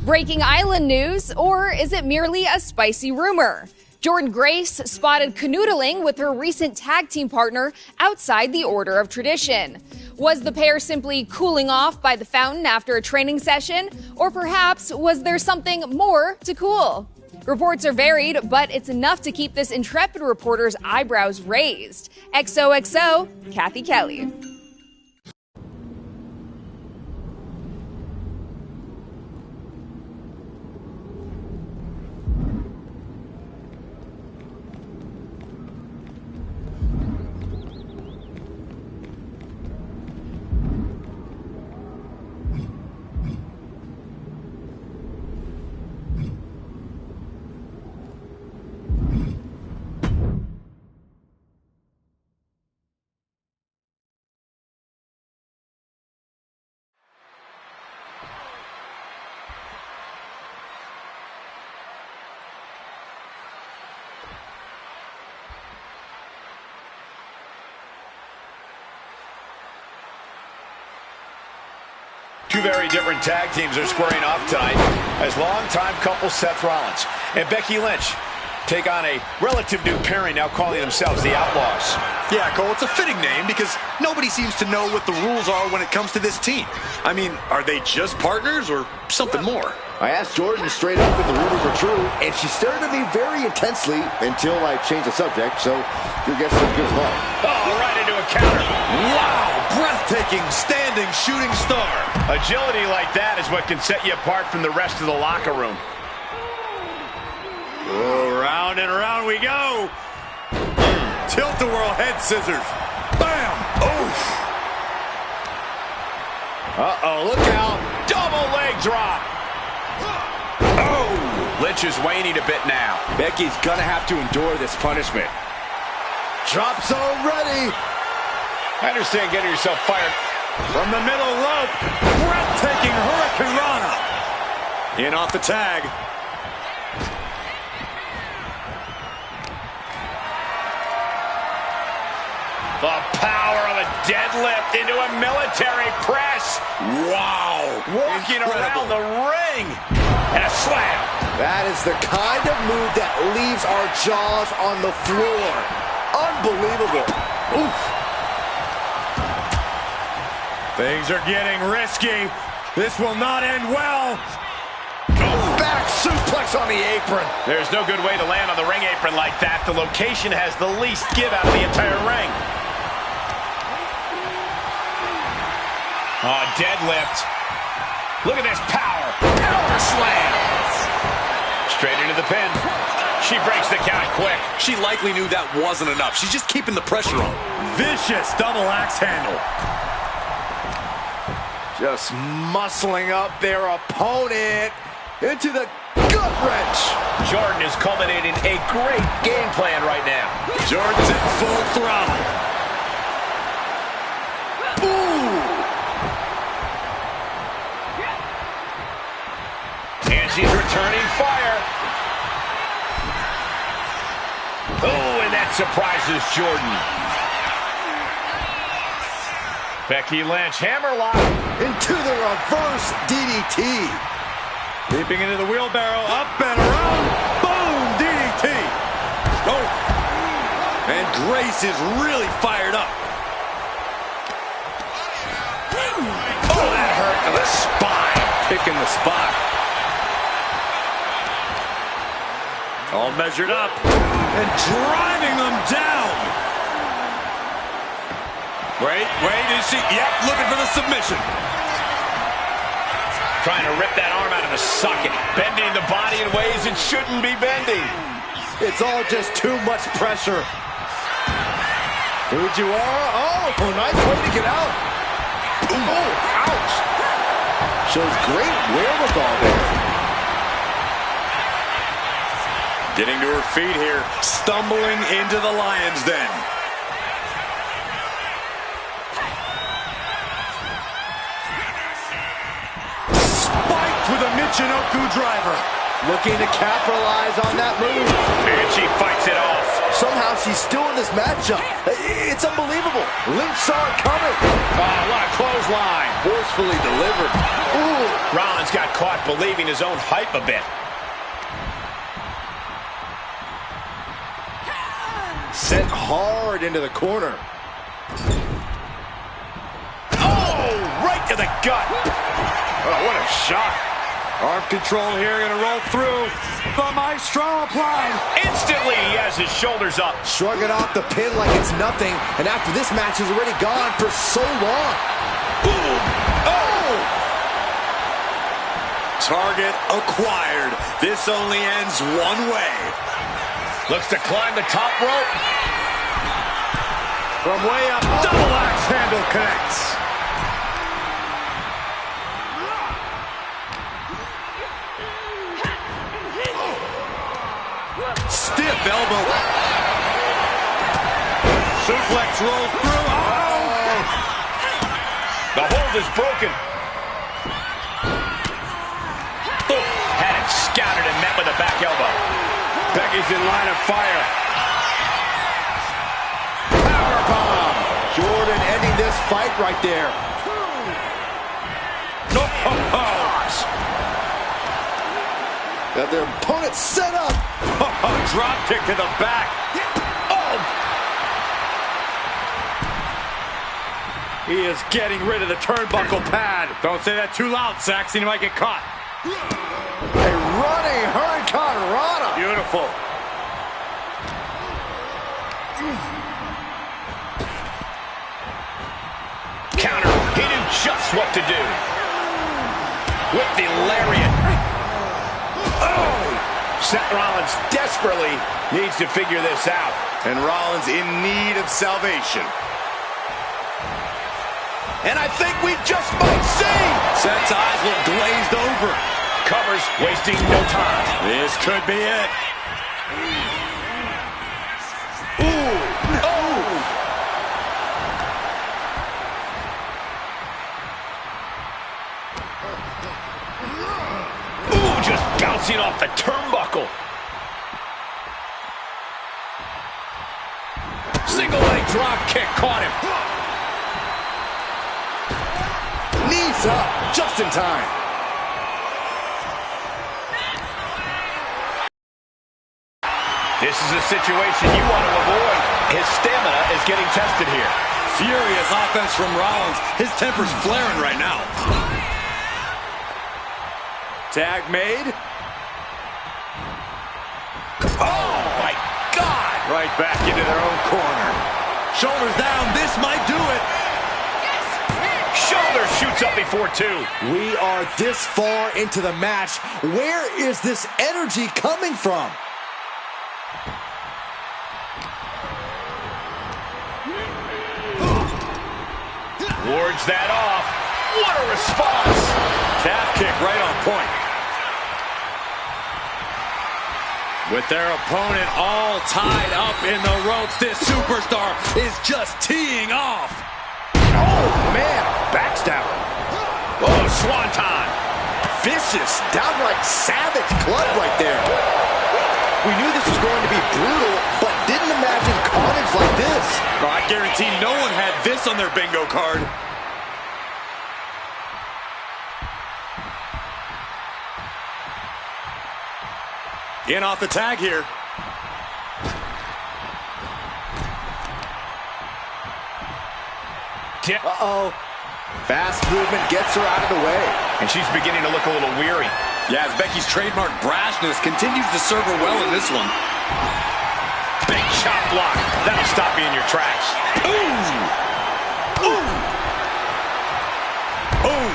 Breaking Island news, or is it merely a spicy rumor? Jordynne Grace spotted canoodling with her recent tag team partner outside the Order of Tradition. Was the pair simply cooling off by the fountain after a training session? Or perhaps was there something more to cool? Reports are varied, but it's enough to keep this intrepid reporter's eyebrows raised. XOXO, Kathy Kelly. Two very different tag teams are squaring off tonight as longtime couple Seth Rollins and Becky Lynch take on a relative new pairing now calling themselves the Outlaws. Yeah, Cole, it's a fitting name because nobody seems to know what the rules are when it comes to this team. I mean, are they just partners or something more? I asked Jordynne straight up if the rumors were true, and she stared at me very intensely until I changed the subject, so your guess is as good as mine. Oh, right into a counter. Wow, breathtaking standing shooting star. Agility like that is what can set you apart from the rest of the locker room. Oh, round and around we go. Tilt-a-whirl head scissors. Bam! Oof! Uh-oh, look out. Double leg drop. Oh! Lynch is waning a bit now. Becky's gonna have to endure this punishment. Drop zone ready. I understand getting yourself fired. From the middle rope, breathtaking Hurricane Rana. In off the tag. The power of a deadlift into a military press. Wow. Walking around the ring. And a slam. That is the kind of move that leaves our jaws on the floor. Unbelievable. Oof. Things are getting risky. This will not end well. Back suplex on the apron. There's no good way to land on the ring apron like that. The location has the least give out of the entire ring. Oh, deadlift. Look at this power. Power slam. Straight into the pin. She breaks the count quick. She likely knew that wasn't enough. She's just keeping the pressure on. Vicious double axe handle. Just muscling up their opponent into the gut wrench. Jordynne is culminating a great game plan right now. Jordynne's in full throttle. Ooh. And she's returning fire. Oh, and that surprises Jordynne. Becky Lynch, hammerlock. Into the reverse DDT. Leaping into the wheelbarrow, up and around. Boom, DDT. Oh. And Grace is really fired up. Oh, that hurt to the spine. Picking the spot. All measured up. And driving them down. Wait, is she? Yep, looking for the submission. Trying to rip that arm out of the socket. Bending the body in ways it shouldn't be bending. It's all just too much pressure. Fujiwara, oh, nice way to get out. Oh, ouch. Shows great wherewithal there. Getting to her feet here, stumbling into the Lion's Den. With a Michinoku driver. Looking to capitalize on that move. And she fights it off. Somehow she's still in this matchup. It's unbelievable. Lynch saw it coming. Oh, what a clothesline. Forcefully delivered. Ooh. Rollins got caught believing his own hype a bit. Sent hard into the corner. Oh, right to the gut. Oh, what a shot. Arm control here, gonna roll through. The Maestro applied. Instantly, he has his shoulders up. Shrugging off the pin like it's nothing. And after this match is already gone for so long. Boom. Oh! Target acquired. This only ends one way. Looks to climb the top rope. From way up, double axe handle connects. Stiff elbow. Suplex rolls through. Oh! The hold is broken. Oh, had it scouted and met with a back elbow. Becky's in line of fire. Powerbomb. Jordan ending this fight right there. Got their opponent set up. Drop kick to the back. Oh! He is getting rid of the turnbuckle pad. Don't say that too loud, Saxon. You might get caught. A running Hurricane Rana. Beautiful. Counter. He knew just what to do. With the lariat. Oh! Seth Rollins desperately needs to figure this out. And Rollins in need of salvation. And I think we just might see. Seth's eyes look glazed over. Covers, wasting no time. This could be it. Ooh! Oh! Ooh, just bouncing off the turnbuckle. Single leg drop kick caught him. Knees up just in time. This is a situation you want to avoid. His stamina is getting tested here. Furious offense from Rollins. His temper's flaring right now. Tag made. Oh, my God! Right back into their own corner. Shoulders down. This might do it. Shoulder shoots up before two. We are this far into the match. Where is this energy coming from? Wards that off. What a response. Calf kick right on point. With their opponent all tied up in the ropes, this superstar is just teeing off. Oh, man. Backstabber. Oh, swanton. Vicious, downright savage club right there. We knew this was going to be brutal, but didn't imagine carnage like this. Oh, I guarantee no one had this on their bingo card. In off the tag here. Uh-oh. Fast movement gets her out of the way. And she's beginning to look a little weary. Yeah, as Becky's trademark brashness continues to serve her well in this one. Big chop block. That'll stop you in your tracks. Ooh! Ooh! Boom!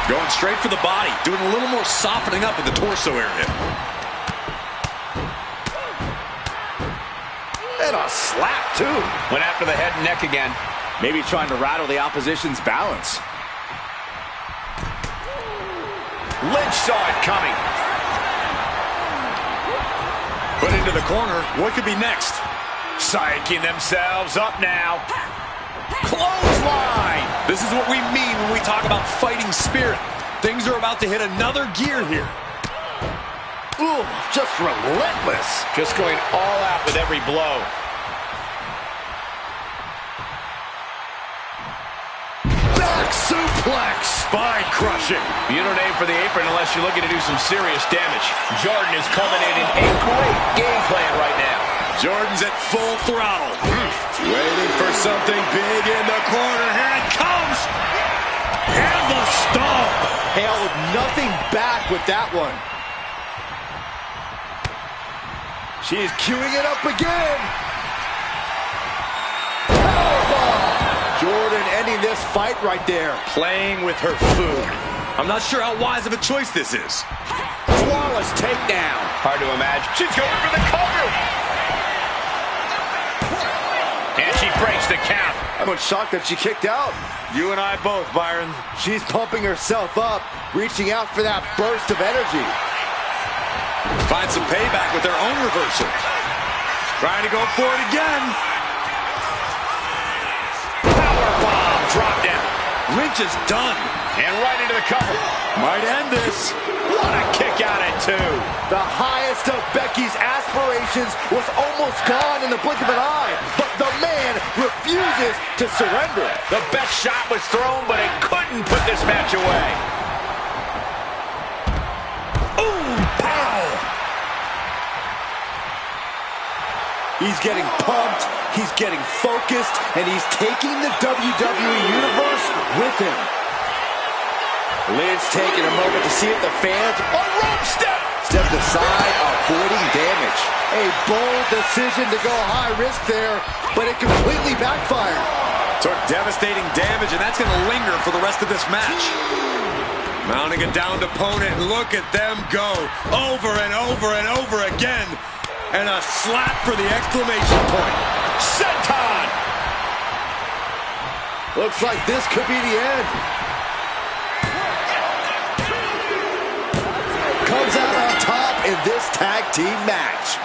Going straight for the body. Doing a little more softening up in the torso area. And a slap, too. Went after the head and neck again. Maybe trying to rattle the opposition's balance. Lynch saw it coming. Put into the corner. What could be next? Psyching themselves up now. Clothesline. This is what we mean when we talk about fighting spirit. Things are about to hit another gear here. Ooh, just relentless. Just going all out with every blow. suplex. Spine crushing. You don't aim for the apron unless you're looking to do some serious damage. Jordan is culminating a great game plan right now. Jordan's at full throttle. Waiting for something big in the corner. Here it comes. And the stomp. Held nothing back with that one. She's queuing it up again. Powerbomb. Jordan ending this fight right there. Playing with her food. I'm not sure how wise of a choice this is. Flawless takedown. Hard to imagine. She's going for the cover. And she breaks the count. I'm shocked that she kicked out. You and I both, Byron. She's pumping herself up, reaching out for that burst of energy. Find some payback with their own reversal. Trying to go for it again. Powerbomb drop down. Lynch is done. And right into the cover. Might end this. What a kick out at 2. The highest of Becky's aspirations was almost gone in the blink of an eye, but the man refuses to surrender. The best shot was thrown, but it couldn't put this match away. Ooh, pow! He's getting pumped, he's getting focused, and he's taking the WWE Universe with him. Lynch taking a moment to see if the fans... A rope step! Stepped aside, avoiding damage. A bold decision to go high risk there, but it completely backfired. Took devastating damage, and that's going to linger for the rest of this match. Mounting a downed opponent, and look at them go. Over and over and over again. And a slap for the exclamation point. Senton! Looks like this could be the end. Comes out on top in this tag team match.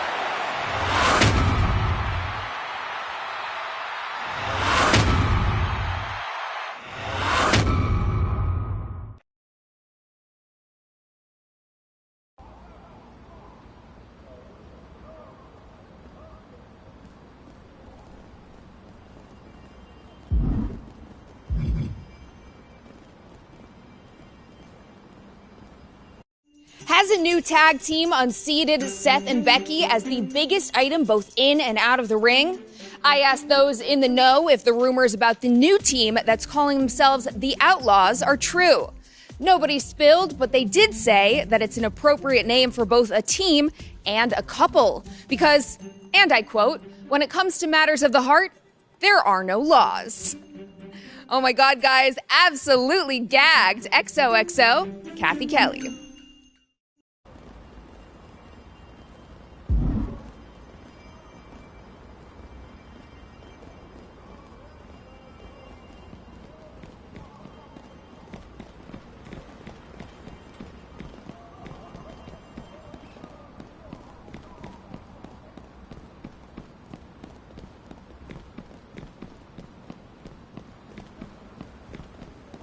Has a new tag team unseated Seth and Becky as the biggest item both in and out of the ring? I asked those in the know if the rumors about the new team that's calling themselves the Outlaws are true. Nobody spilled, but they did say that it's an appropriate name for both a team and a couple. Because, and I quote, when it comes to matters of the heart, there are no laws. Oh my God, guys, absolutely gagged. XOXO, Kathy Kelly.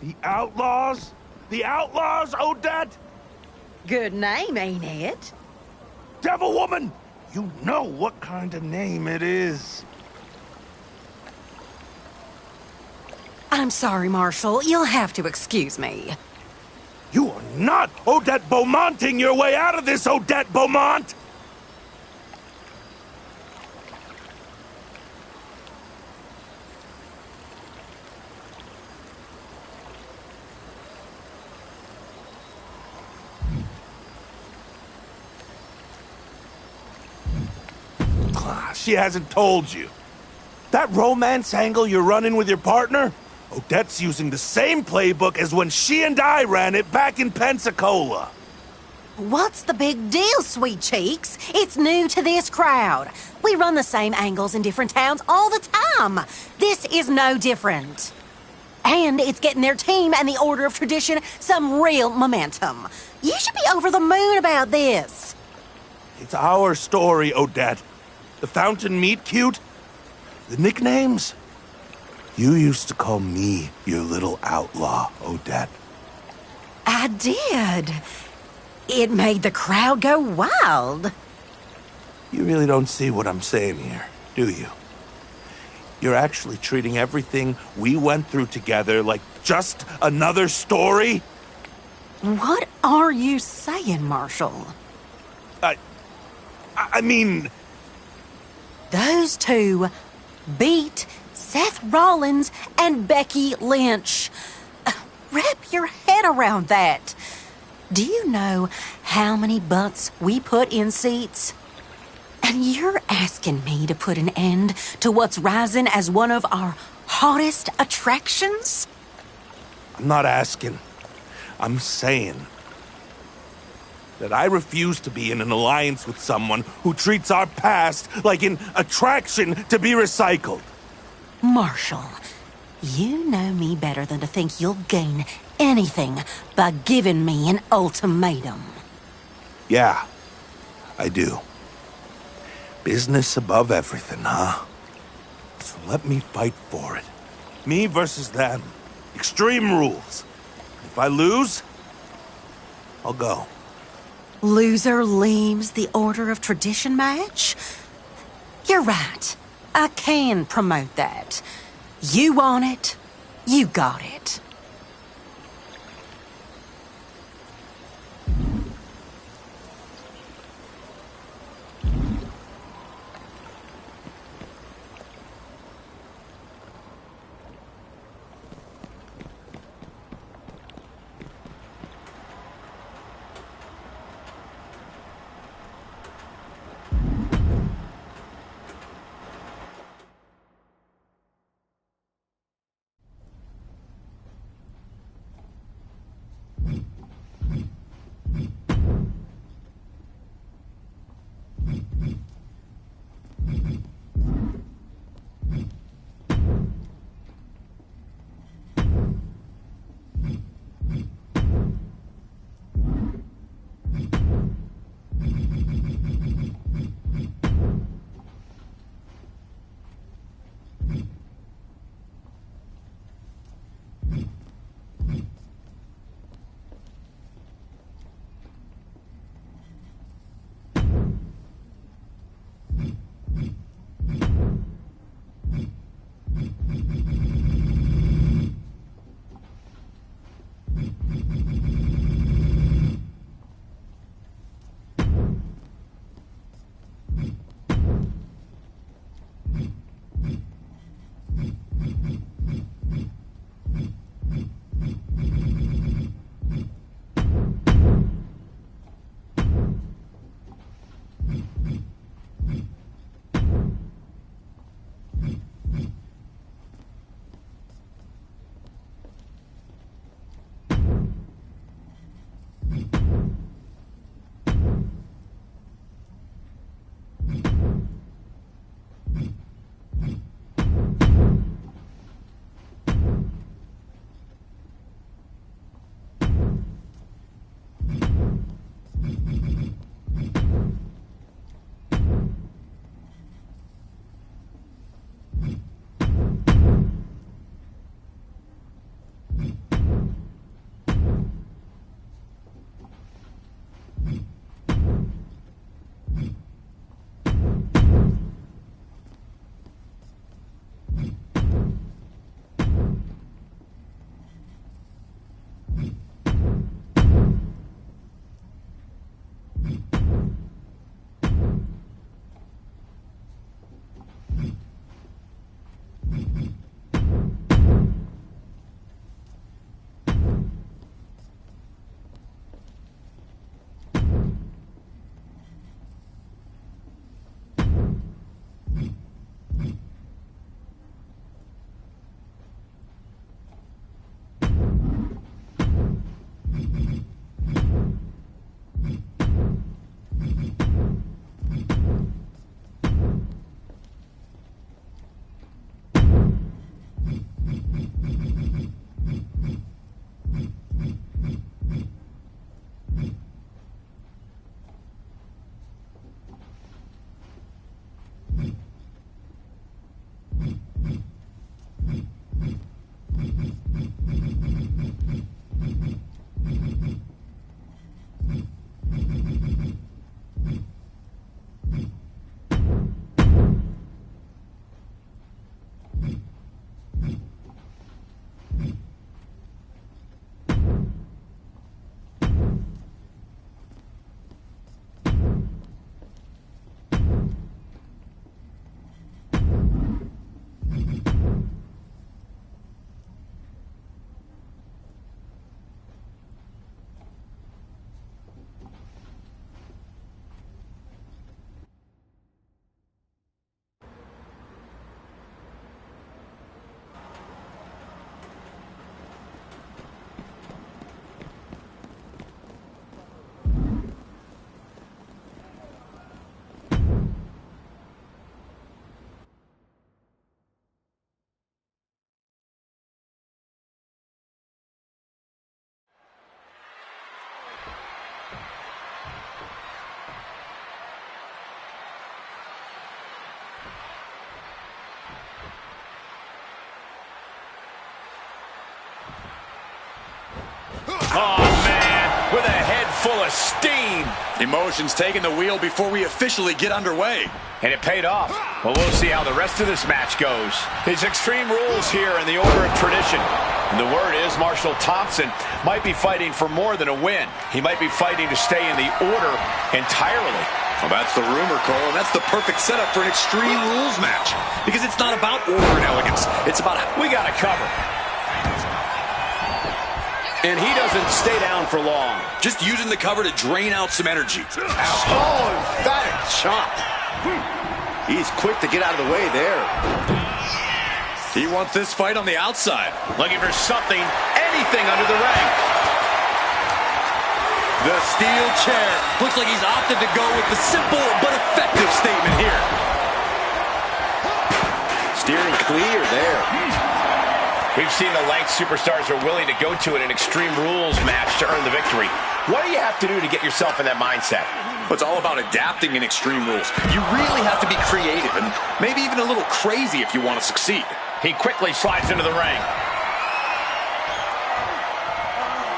The Outlaws? The Outlaws, Odette? Good name, ain't it? Devil Woman! You know what kind of name it is. I'm sorry, Marshall. You'll have to excuse me. You are not Odette Beaumonting your way out of this, Odette Beaumont! She hasn't told you. That romance angle you're running with your partner? Odette's using the same playbook as when she and I ran it back in Pensacola. What's the big deal, sweet cheeks? It's new to this crowd. We run the same angles in different towns all the time. This is no different. And it's getting their team and the Order of Tradition some real momentum. You should be over the moon about this. It's our story, Odette. The fountain meet cute? The nicknames? You used to call me your little outlaw, Odette. I did. It made the crowd go wild. You really don't see what I'm saying here, do you? You're actually treating everything we went through together like just another story? What are you saying, Marshall? I mean... Those two beat Seth Rollins and Becky Lynch. Wrap your head around that. Do you know how many butts we put in seats? And you're asking me to put an end to what's rising as one of our hottest attractions? I'm not asking. I'm saying that I refuse to be in an alliance with someone who treats our past like an attraction to be recycled. Marshall, you know me better than to think you'll gain anything by giving me an ultimatum. Yeah, I do. Business above everything, huh? So let me fight for it. Me versus them. Extreme rules. If I lose, I'll go. Loser leaves the Order of Tradition match? You're right. I can promote that. You want it, you got it. of steam. Emotions taking the wheel before we officially get underway. And it paid off. Well, we'll see how the rest of this match goes. It's Extreme Rules here in the order of tradition. And the word is Marshall Thompson might be fighting for more than a win. He might be fighting to stay in the order entirely. Well, that's the rumor, Cole, and that's the perfect setup for an Extreme Rules match. Because it's not about order and elegance. It's about... We got to cover. And he doesn't stay down for long. Just using the cover to drain out some energy. Oh, emphatic chop. He's quick to get out of the way there. He wants this fight on the outside. Looking for something, anything under the ring. The steel chair. Looks like he's opted to go with the simple but effective statement here. Steering clear there. We've seen the lengths superstars are willing to go to in an Extreme Rules match to earn the victory. What do you have to do to get yourself in that mindset? It's all about adapting in Extreme Rules. You really have to be creative and maybe even a little crazy if you want to succeed. He quickly slides into the ring.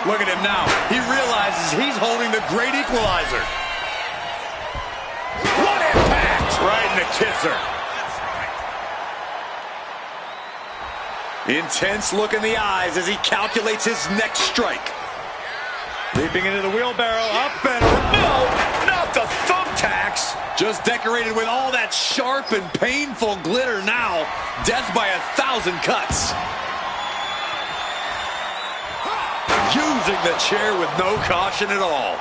Look at him now. He realizes he's holding the great equalizer. What impact! Right in the kisser. Intense look in the eyes as he calculates his next strike. Leaping into the wheelbarrow, up and no, not the thumbtacks. Just decorated with all that sharp and painful glitter now. Death by 1,000 cuts. Using the chair with no caution at all.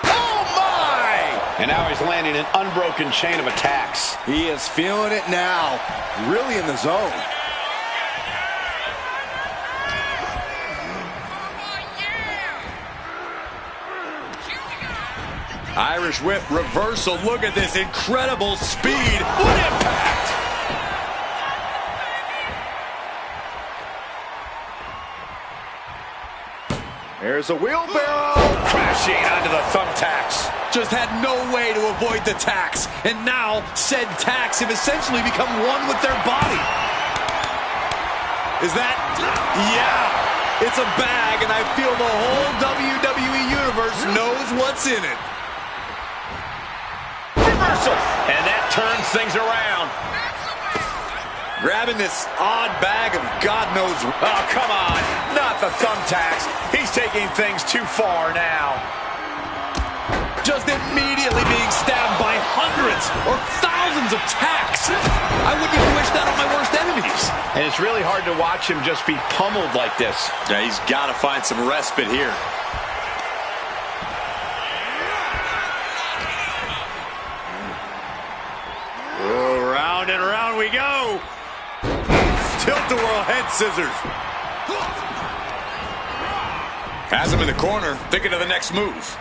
Oh my! And now he's landing an unbroken chain of attacks. He is feeling it now. Really in the zone. Irish whip reversal. Look at this incredible speed. What impact! There's a wheelbarrow. Crashing onto the thumbtacks. Just had no way to avoid the tacks. And now said tacks have essentially become one with their body. Is that? Yeah. It's a bag, and I feel the whole WWE Universe knows what's in it. And that turns things around. Grabbing this odd bag of God knows... Oh, come on. Not the thumbtacks. He's taking things too far now. Just immediately being stabbed by hundreds or thousands of tacks. I wouldn't even wish that on my worst enemies. And it's really hard to watch him just be pummeled like this. Yeah, he's got to find some respite here. Round and round we go. Tilt-a-whirl head scissors. Has him in the corner, thinking of the next move.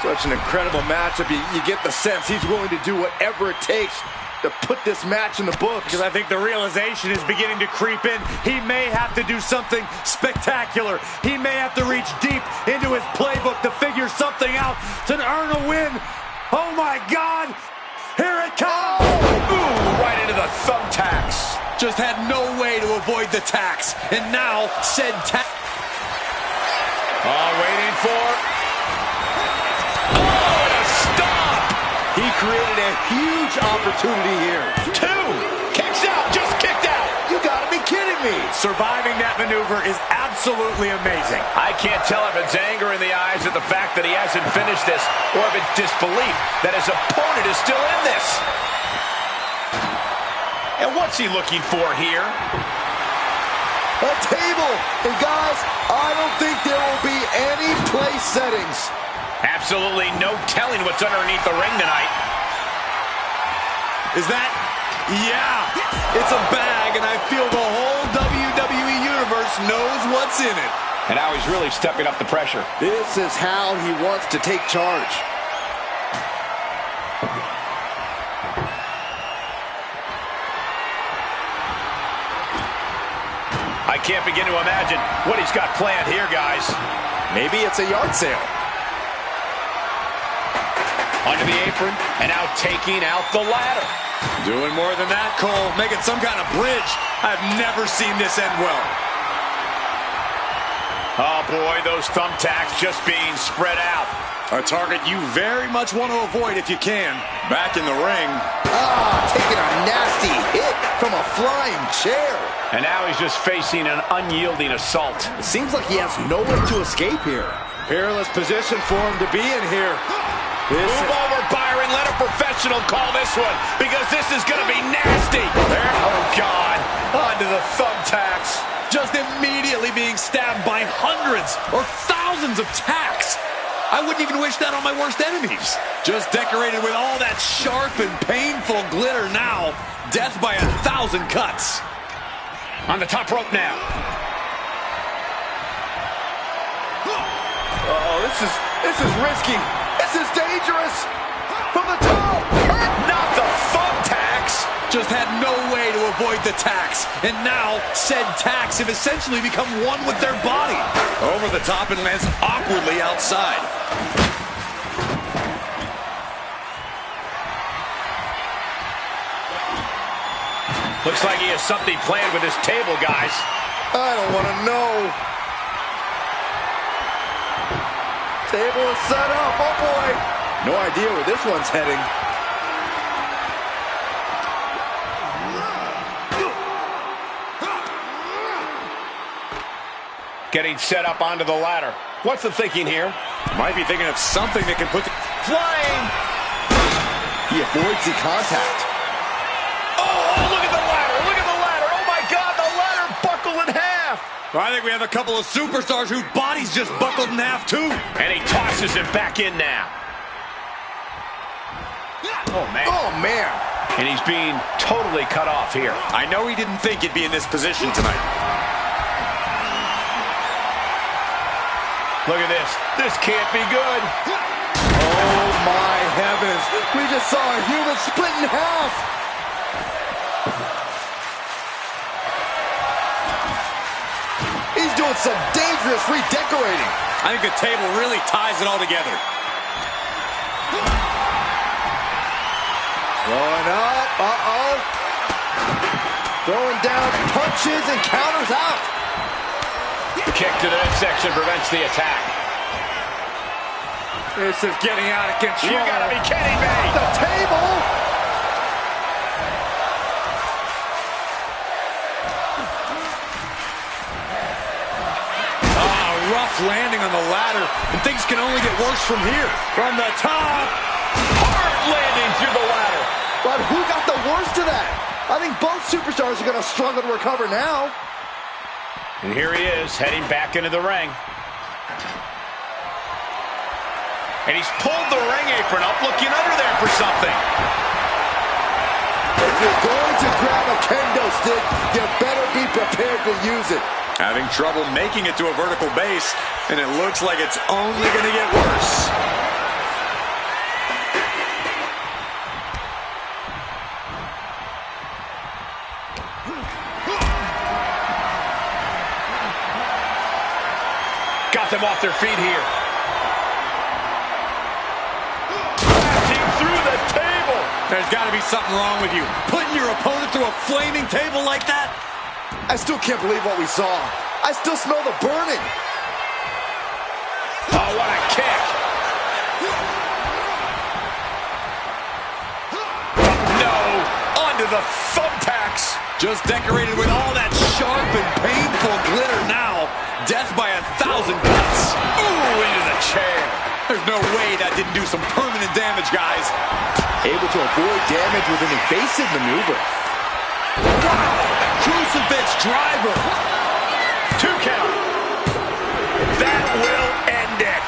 Such an incredible matchup. You get the sense he's willing to do whatever it takes to put this match in the books. Because I think the realization is beginning to creep in. He may have to do something spectacular. He may have to reach deep into his playbook to figure something out to earn a win. Oh my God! Here it comes! Oh! Ooh, right into the thumbtacks. Just had no way to avoid the tacks. And now said tack. Oh, waiting for... Oh, and a stop! He created a huge opportunity here. Two! Kicks out, just kicked out! You gotta be kidding me! Surviving that maneuver is absolutely amazing. I can't tell if it's anger in the eyes at the fact that he hasn't finished this, or if it's disbelief that his opponent is still in this. And what's he looking for here? A table! And guys, I don't think there will be any place settings. Absolutely no telling what's underneath the ring tonight. Is that? Yeah! It's a bag, and I feel the whole WWE Universe knows what's in it. And now he's really stepping up the pressure. This is how he wants to take charge. I can't begin to imagine what he's got planned here, guys. Maybe it's a yard sale. Under the apron, and now taking out the ladder. Doing more than that, Cole. Making some kind of bridge. I've never seen this end well. Oh, boy, those thumbtacks just being spread out. A target you very much want to avoid if you can. Back in the ring. Taking a nasty hit from a flying chair. And now he's just facing an unyielding assault. It seems like he has nowhere to escape here. Peerless position for him to be in here. Move over, Byron. Let a professional call this one, because this is going to be nasty. There. Oh, God. Onto the thumbtacks. Just immediately being stabbed by hundreds or thousands of tacks. I wouldn't even wish that on my worst enemies. Just decorated with all that sharp and painful glitter now. Death by 1,000 cuts. On the top rope now. Uh-oh, this is risky. This is dangerous. From the top. Not the thumbtacks. Just had no way to avoid the tacks. And now, said tacks have essentially become one with their body. Over the top and lands awkwardly outside. Looks like he has something planned with his table, guys. I don't want to know. Table is set up. Oh, boy. No idea where this one's heading. Getting set up onto the ladder. What's the thinking here? Might be thinking of something that can put the... Flying! He avoids the contact. Oh, look at the ladder! Look at the ladder! Oh, my God, the ladder buckled in half! I think we have a couple of superstars whose bodies just buckled in half, too. And he tosses it back in now. Oh, man. Oh, man. And he's being totally cut off here. I know he didn't think he'd be in this position tonight. Look at this. This can't be good. Oh, my heavens. We just saw a human split in half. He's doing some dangerous redecorating. I think the table really ties it all together. Going up. Uh-oh. Throwing down punches and counters out. Kick to the midsection prevents the attack. This is getting out of control. You gotta be kidding me. The table. Rough landing on the ladder, and things can only get worse from here. From the top. Hard landing through the ladder. But who got the worst of that? I think both superstars are going to struggle to recover now. And here he is, heading back into the ring. And he's pulled the ring apron up, looking under there for something. If you're going to grab a kendo stick, you better be prepared to use it. Having trouble making it to a vertical base, and it looks like it's only going to get worse. Got them off their feet here. Crashing through the table. There's got to be something wrong with you. Putting your opponent through a flaming table like that? I still can't believe what we saw. I still smell the burning. Oh, what a kick. No, onto the thumbtacks. Just decorated with all that sharp and painful glitter now. Death by 1,000 cuts. Ooh, into the chair. There's no way that didn't do some permanent damage, guys. Able to avoid damage with an evasive maneuver. Wow! Crucifix driver. 2 count. That will end it.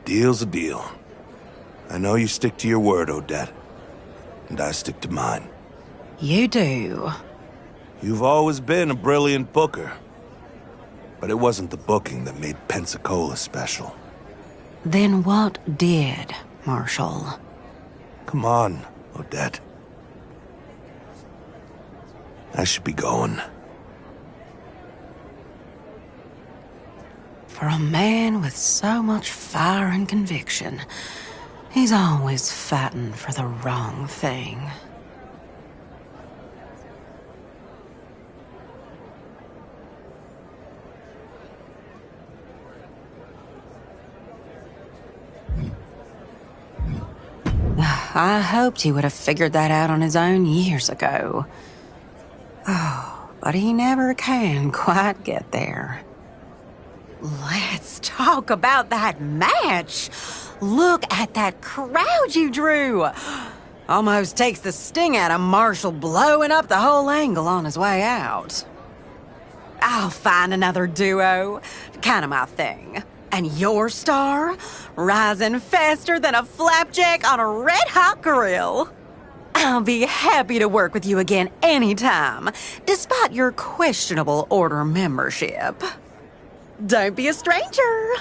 deal's a deal. I know you stick to your word, Odette. And I stick to mine. You do. You've always been a brilliant booker. But it wasn't the booking that made Pensacola special. Then what did, Marshall? Come on, Odette. I should be going. For a man with so much fire and conviction, he's always fighting for the wrong thing. I hoped he would have figured that out on his own years ago. Oh, but he never can quite get there. Let's talk about that match. Look at that crowd you drew. Almost takes the sting out of Marshall blowing up the whole angle on his way out. I'll find another duo. Kind of my thing. And your star? Rising faster than a flapjack on a red-hot grill. I'll be happy to work with you again anytime, despite your questionable order membership. Don't be a stranger.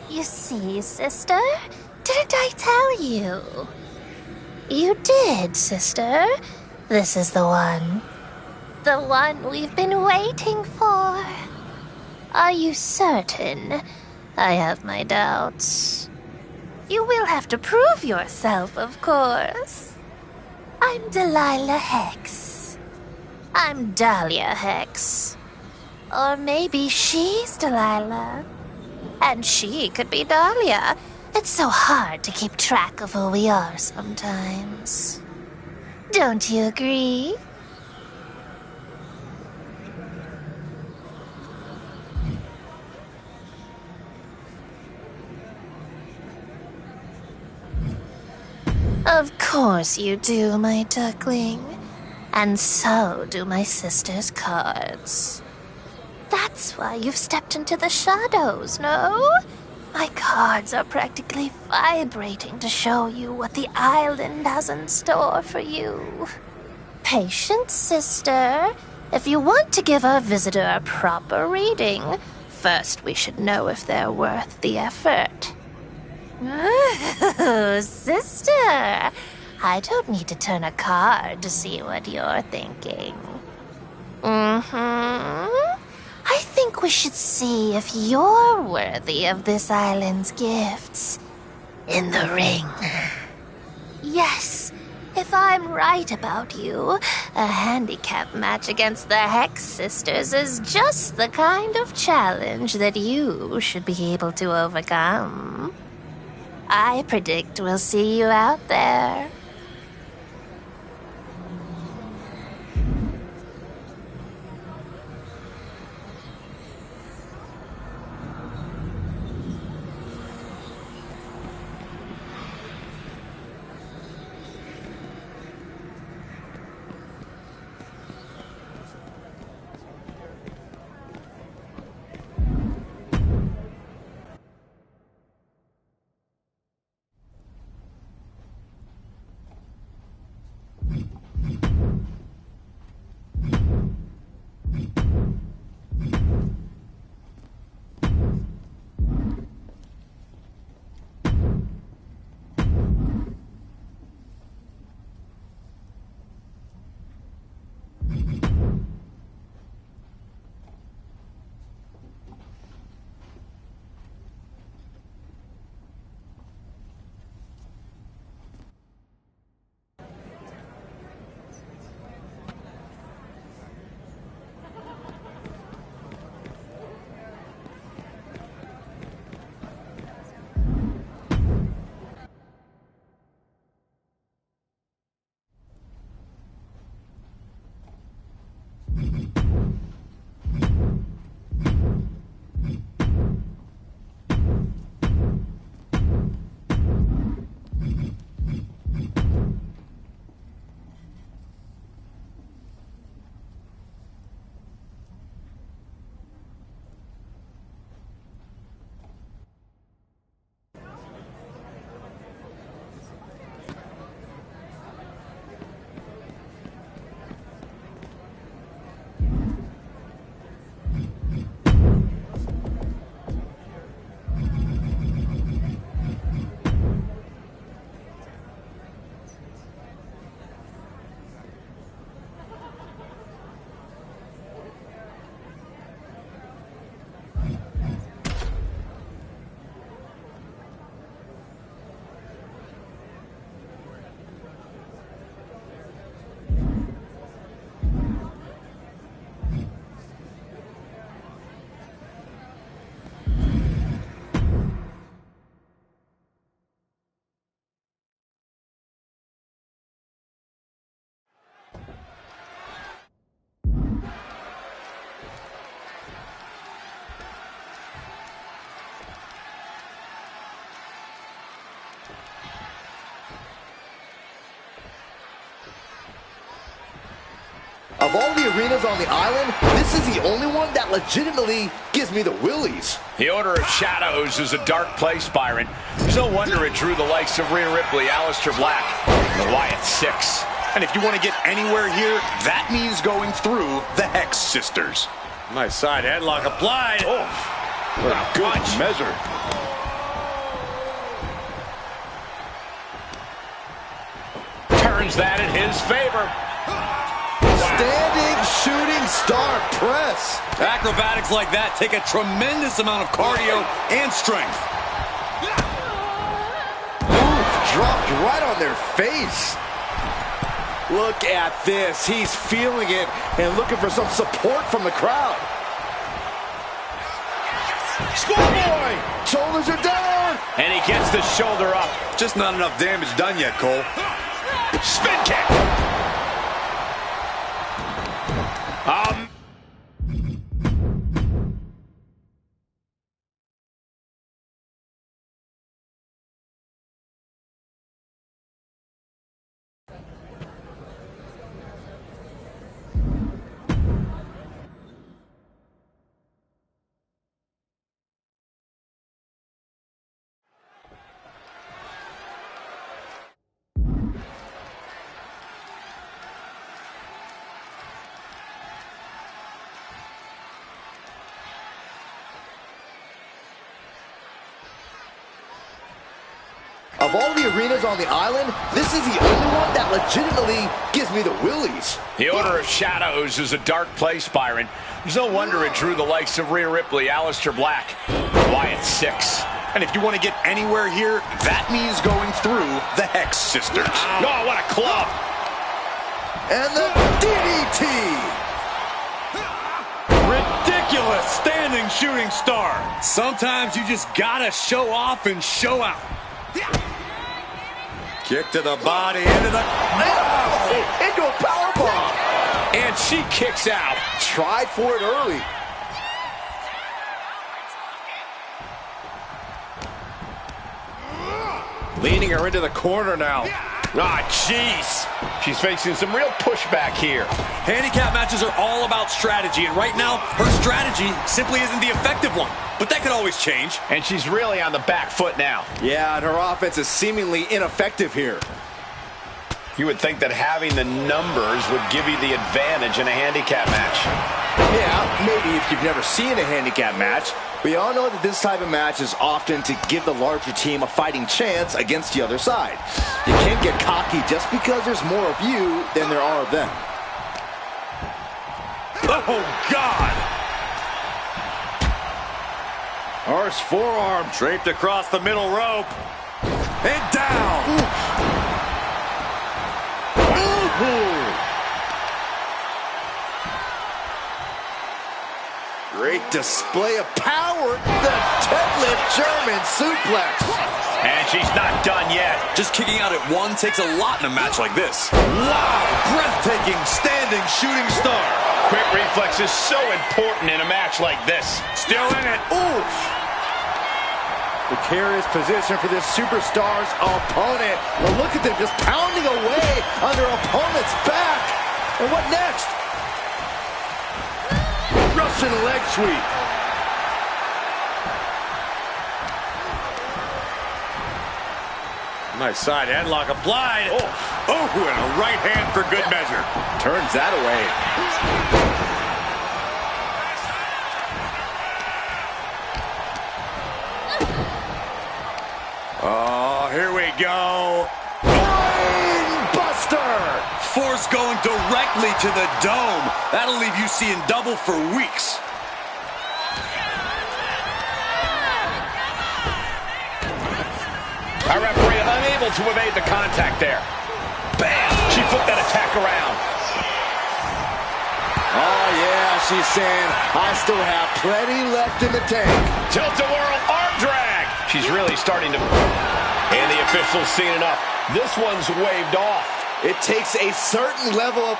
You see, sister? Didn't I tell you? You did, sister. This is the one. The one we've been waiting for. Are you certain? I have my doubts. You will have to prove yourself, of course. I'm Delilah Hex. I'm Dahlia Hex. Or maybe she's Delilah. And she could be Dahlia. It's so hard to keep track of who we are sometimes. Don't you agree? Of course you do, my duckling. And so do my sister's cards. That's why you've stepped into the shadows, no? My cards are practically vibrating to show you what the island has in store for you. Patience, sister. If you want to give our visitor a proper reading, first we should know if they're worth the effort. Oh, sister. I don't need to turn a card to see what you're thinking. I think we should see if you're worthy of this island's gifts. In the ring. Yes, if I'm right about you, a handicap match against the Hex Sisters is just the kind of challenge that you should be able to overcome. I predict we'll see you out there. Of all the arenas on the island, this is the only one that legitimately gives me the willies. The Order of Shadows is a dark place, Byron. There's no wonder it drew the likes of Rhea Ripley, Aleister Black, and the Wyatt Six. And if you want to get anywhere here, that means going through the Hex Sisters. Nice side headlock applied. Oh, what a good measure. Turns that in his favor. Standing shooting star press. Acrobatics like that take a tremendous amount of cardio and strength. Oof, dropped right on their face. Look at this. He's feeling it and looking for some support from the crowd. Schoolboy! Shoulders are down. And he gets the shoulder up. Just not enough damage done yet, Cole. Spin kick. Of all the arenas on the island, this is the only one that legitimately gives me the willies. The Order of Shadows is a dark place, Byron. There's no wonder it drew the likes of Rhea Ripley, Aleister Black, Wyatt Six. And if you want to get anywhere here, that means going through the Hex Sisters. Oh, what a club. And the DDT. Ridiculous standing shooting star. Sometimes you just gotta show off and show out. Kick to the body, into the... Into a powerbomb. And she kicks out. Tried for it early. Leaning her into the corner now. Ah, jeez. She's facing some real pushback here. Handicap matches are all about strategy, and right now, her strategy simply isn't the effective one. But that could always change. And she's really on the back foot now. Yeah, and her offense is seemingly ineffective here. You would think that having the numbers would give you the advantage in a handicap match. Yeah, maybe if you've never seen a handicap match. We all know that this type of match is often to give the larger team a fighting chance against the other side. You can't get cocky just because there's more of you than there are of them. Oh, God! Horse forearm Draped across the middle rope. And down! Great display of power. The deadlift German suplex. And she's not done yet. Just kicking out at one takes a lot in a match like this. Wow! Breathtaking standing shooting star. Quick reflex is so important in a match like this. Still in it. Oof. Precarious position for this superstar's opponent. But look at them just pounding away on their opponent's back. And what next? Russian leg sweep. Nice side headlock applied. Oh, and a right hand for good measure. Turns that away. Oh, here we go. Buster! Force going directly to the dome. That'll leave you seeing double for weeks. Our referee unable to evade the contact there. Bam! She flipped that attack around. Oh, yeah, she's saying, I still have plenty left in the tank. Tilt-a-whirl arm drag. She's really starting to... And the official's seen enough. This one's waved off. It takes a certain level of...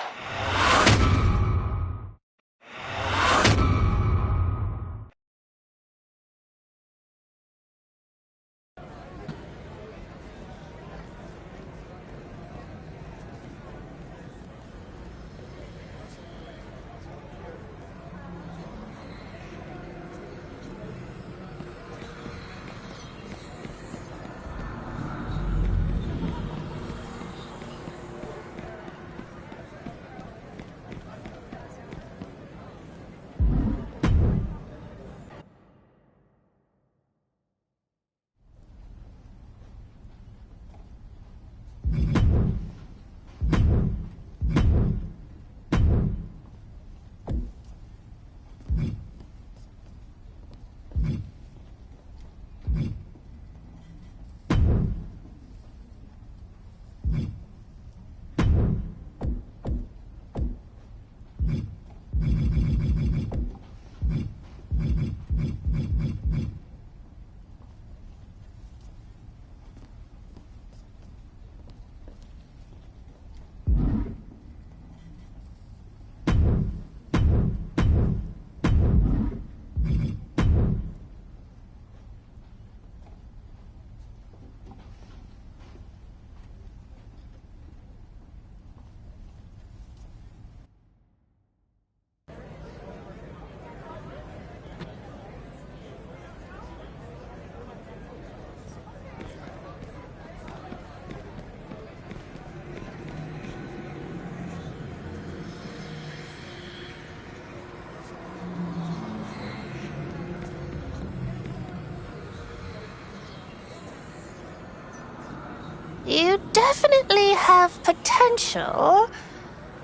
You definitely have potential,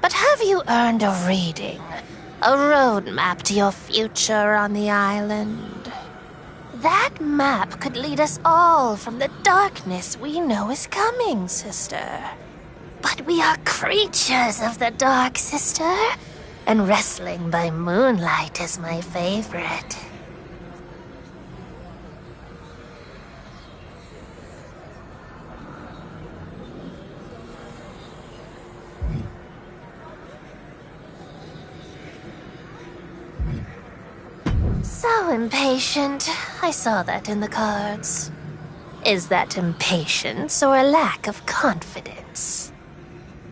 but have you earned a reading? A roadmap to your future on the island? That map could lead us all from the darkness we know is coming, sister. But we are creatures of the dark, sister. And wrestling by moonlight is my favorite. So impatient. I saw that in the cards. Is that impatience or a lack of confidence?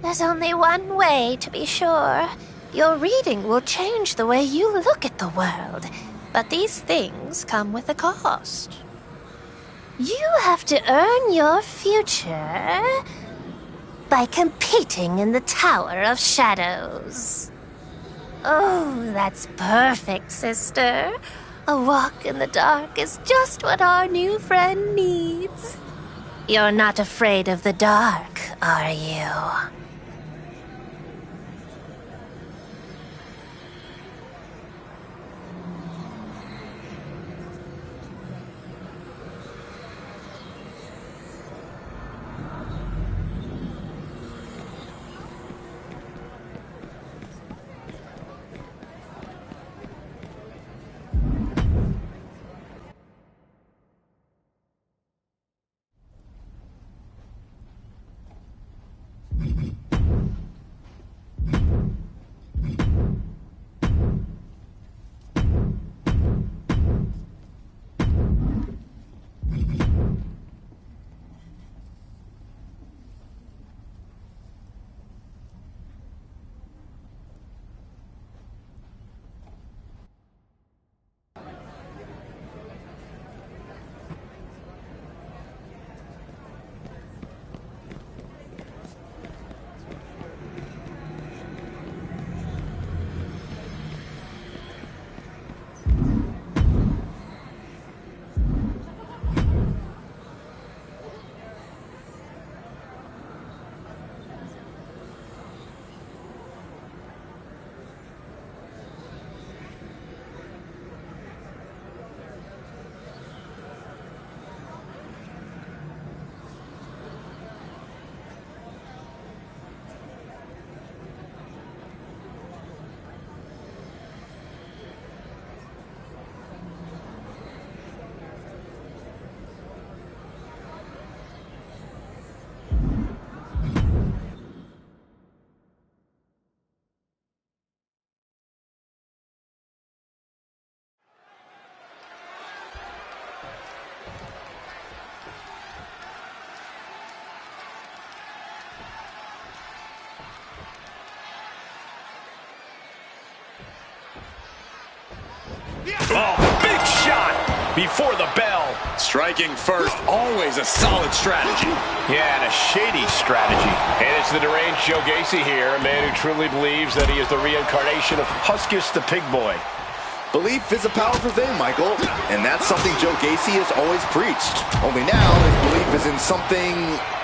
There's only one way to be sure. Your reading will change the way you look at the world, but these things come with a cost. You have to earn your future by competing in the Tower of Shadows. Oh, that's perfect, sister. A walk in the dark is just what our new friend needs. You're not afraid of the dark, are you? Oh, big shot before the bell. Striking first, always a solid strategy. Yeah, and a shady strategy. And it's the deranged Joe Gacy here, a man who truly believes that he is the reincarnation of Huskus the Pig Boy. Belief is a powerful thing, Michael, and that's something Joe Gacy has always preached. Only now, his belief is in something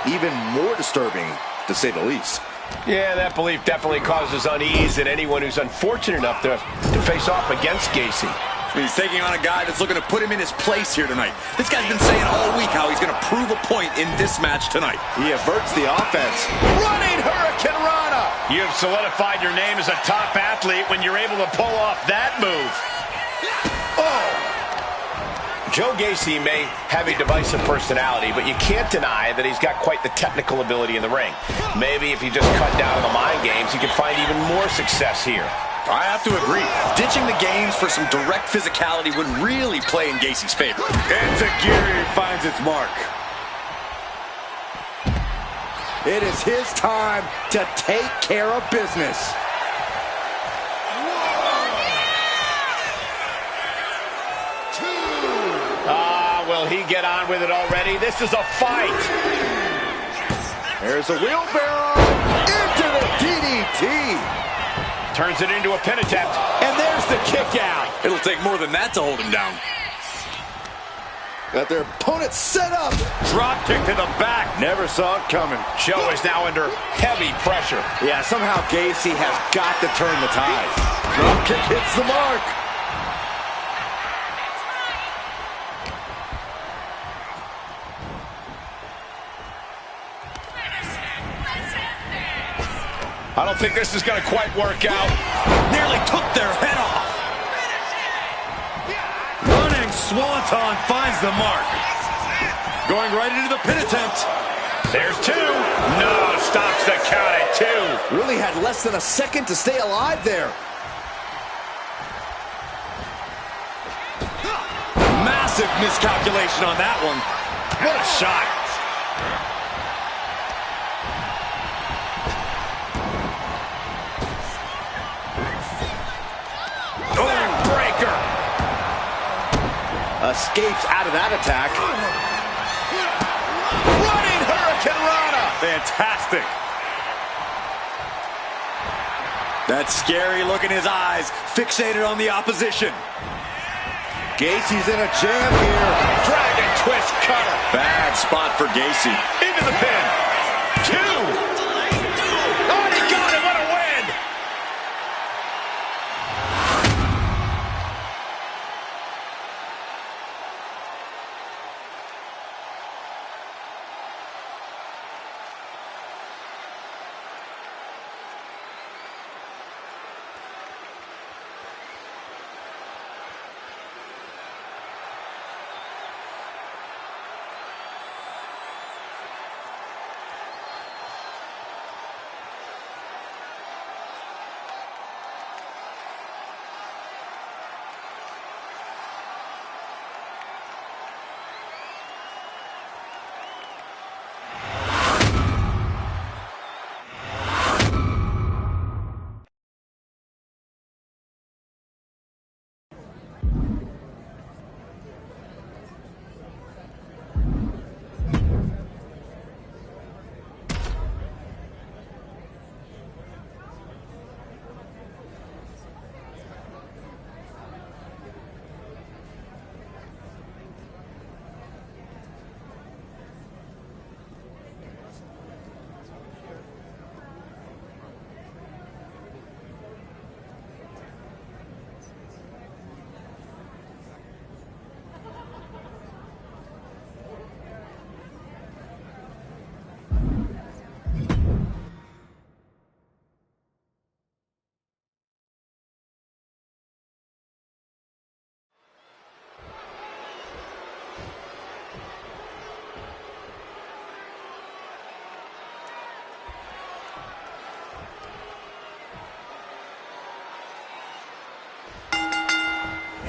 even more disturbing, to say the least. Yeah, that belief definitely causes unease in anyone who's unfortunate enough to face off against Gacy. He's taking on a guy that's looking to put him in his place here tonight. This guy's been saying all week how he's going to prove a point in this match tonight. He averts the offense. Running Hurricane Rana! You've solidified your name as a top athlete when you're able to pull off that move. Oh! Joe Gacy may have a divisive personality, but you can't deny that he's got quite the technical ability in the ring. Maybe if you just cut down on the mind games, you can find even more success here. I have to agree. Ditching the games for some direct physicality would really play in Gacy's favor. And Tajiri finds its mark. It is his time to take care of business. Will he get on with it already? This is a fight. There's a wheelbarrow into the DDT. Turns it into a pin attempt. And there's the kick out. It'll take more than that to hold him down. Got their opponent set up. Drop kick to the back. Never saw it coming. Show is now under heavy pressure. Yeah, somehow Gacy has got to turn the tide. Drop kick hits the mark. I don't think this is going to quite work out. Nearly took their head off. Running Swanton finds the mark. Going right into the pin attempt. There's two. No, stops the count at two. Really had less than a second to stay alive there. Massive miscalculation on that one. What a shot. Breaker. Escapes out of that attack. Running Hurricane Rana. Fantastic. That scary look in his eyes, fixated on the opposition. Gacy's in a jam here. Dragon twist cutter. Bad spot for Gacy. Into the pin. Two. Oh, he got it. What a win.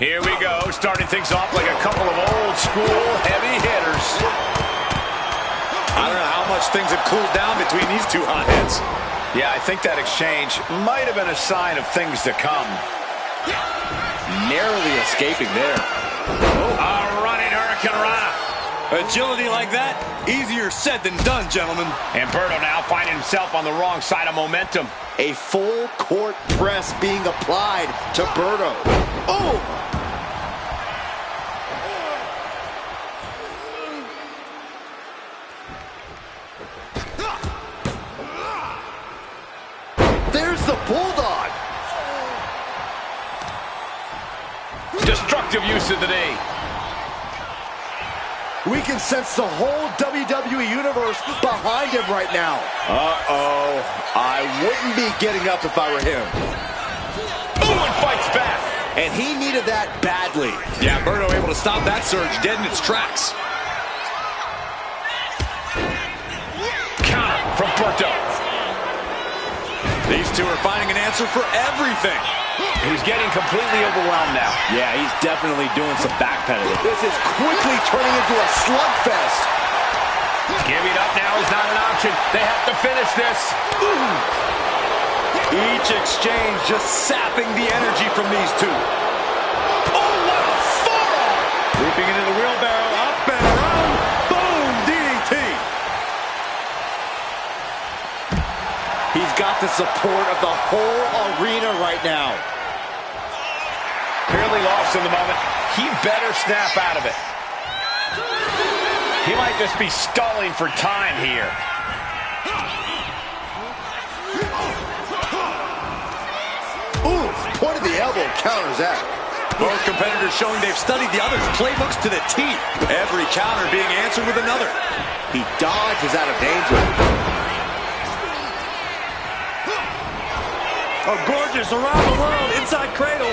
Here we go, starting things off like a couple of old school heavy hitters. I don't know how much things have cooled down between these two hotheads. Yeah, I think that exchange might have been a sign of things to come. Narrowly escaping there. A running Hurricane Rana. Agility like that, easier said than done, gentlemen. And Berto now finding himself on the wrong side of momentum. A full court press being applied to Berto. Oh! There's the Bulldog. Destructive use of the knee. We can sense the whole WWE Universe behind him right now. Uh-oh. I wouldn't be getting up if I were him. Ooh, and fights back. And he needed that badly. Yeah, Berto able to stop that surge dead in its tracks. Counter from Berto. These two are finding an answer for everything. He's getting completely overwhelmed now. Yeah, he's definitely doing some backpedaling. This is quickly turning into a slugfest. Giving up now is not an option. They have to finish this. Ooh. Each exchange just sapping the energy from these two. Oh, what a forearm! Leaping into the wheelbarrow, up and around. Boom, DDT. He's got the support of the whole arena right now. Clearly lost in the moment. He better snap out of it. He might just be stalling for time here. Ooh, point of the elbow counters that. Both competitors showing they've studied the other's playbooks to the T. Every counter being answered with another. He dodges out of danger. A gorgeous around the world inside cradle.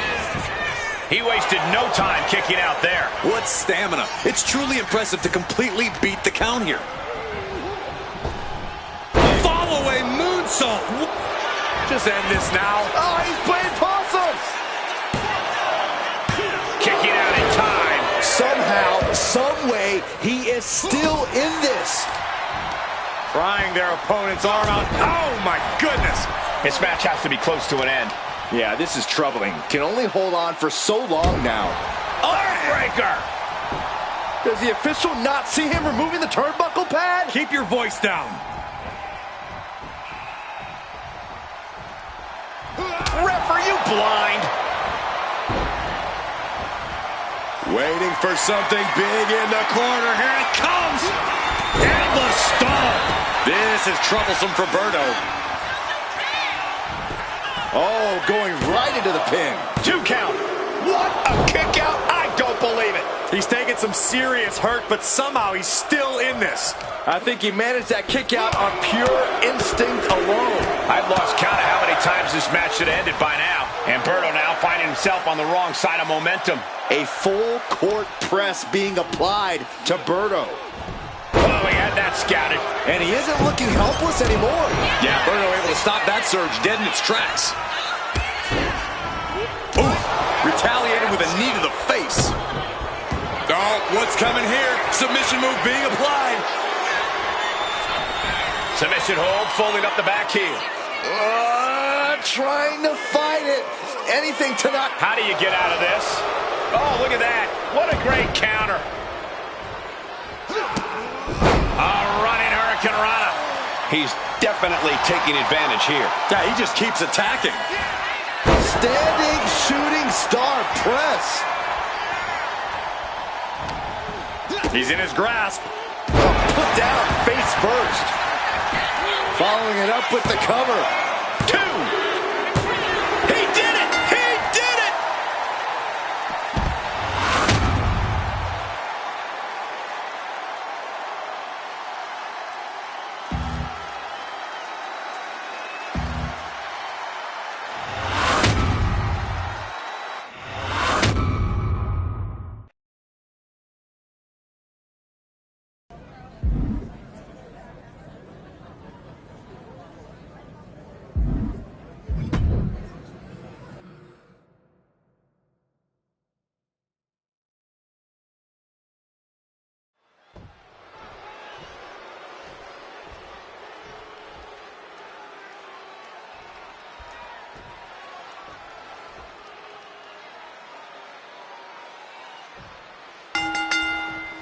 He wasted no time kicking out there. What stamina. It's truly impressive to completely beat the count here. Fall-away moonsault. Just end this now. Oh, he's playing possums. Kicking out in time. Somehow, some way, he is still in this. Prying their opponent's arm out. Oh, my goodness. This match has to be close to an end. Yeah, this is troubling. Can only hold on for so long now. Armbreaker! Does the official not see him removing the turnbuckle pad? Keep your voice down. Ref, are you blind? Waiting for something big in the corner. Here it comes. And the stomp. This is troublesome for Berto. Oh, going right into the pin. 2 count. What a kick out. I don't believe it. He's taking some serious hurt, but somehow he's still in this. I think he managed that kick out on pure instinct alone. I've lost count of how many times this match should have ended by now. And Berto now finding himself on the wrong side of momentum. A full court press being applied to Berto. Oh, he had that scouted. And he isn't looking helpless anymore. Yeah, Berto able to stop that surge dead in its tracks. Ooh, retaliated with a knee to the face. Oh, what's coming here? Submission move being applied. Submission hold, folding up the back heel. Trying to fight it. Anything to not... How do you get out of this? Oh, look at that. What a great counter. A running Hurricane Rana. He's definitely taking advantage here. Yeah, he just keeps attacking. Standing shooting star press. He's in his grasp. Put down face first. Following it up with the cover. 2. He did it! He did it!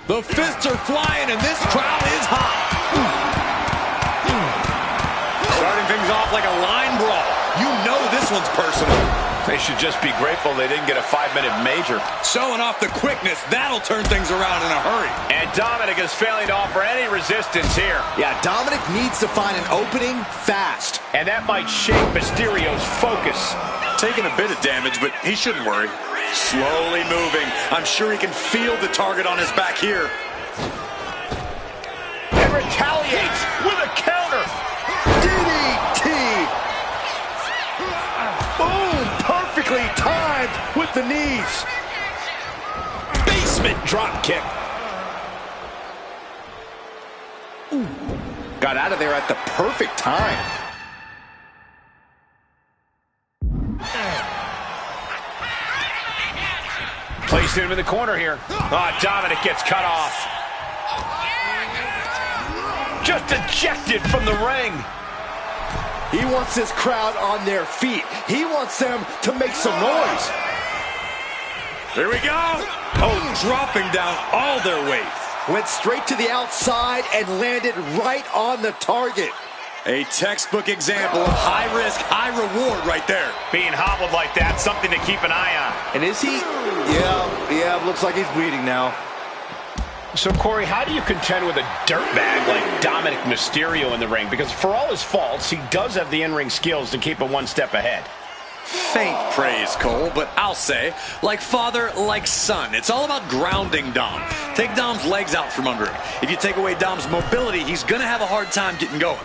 The fists are flying, and this crowd is hot. Starting things off like a line brawl. You know this one's personal. They should just be grateful they didn't get a 5-minute major. Showing off the quickness, that'll turn things around in a hurry. And Dominic is failing to offer any resistance here. Yeah, Dominic needs to find an opening fast. And that might shake Mysterio's focus. Taking a bit of damage, but he shouldn't worry. Slowly moving. I'm sure he can feel the target on his back here. And retaliates with a counter. DDT. Boom. Perfectly timed with the knees. Basement drop kick. Got out of there at the perfect time. Placed him in the corner here. Oh, Dominic gets cut off. Just ejected from the ring. He wants this crowd on their feet. He wants them to make some noise. Here we go. Oh, dropping down all their weight. Went straight to the outside and landed right on the target. A textbook example of high risk, high reward right there. Being hobbled like that, something to keep an eye on. And is he? Yeah, looks like he's bleeding now. So, Corey, how do you contend with a dirtbag like Dominik Mysterio in the ring? Because for all his faults, he does have the in-ring skills to keep him one step ahead. Faint praise, Cole, but I'll say, like father, like son. It's all about grounding Dom. Take Dom's legs out from under him. If you take away Dom's mobility, he's going to have a hard time getting going.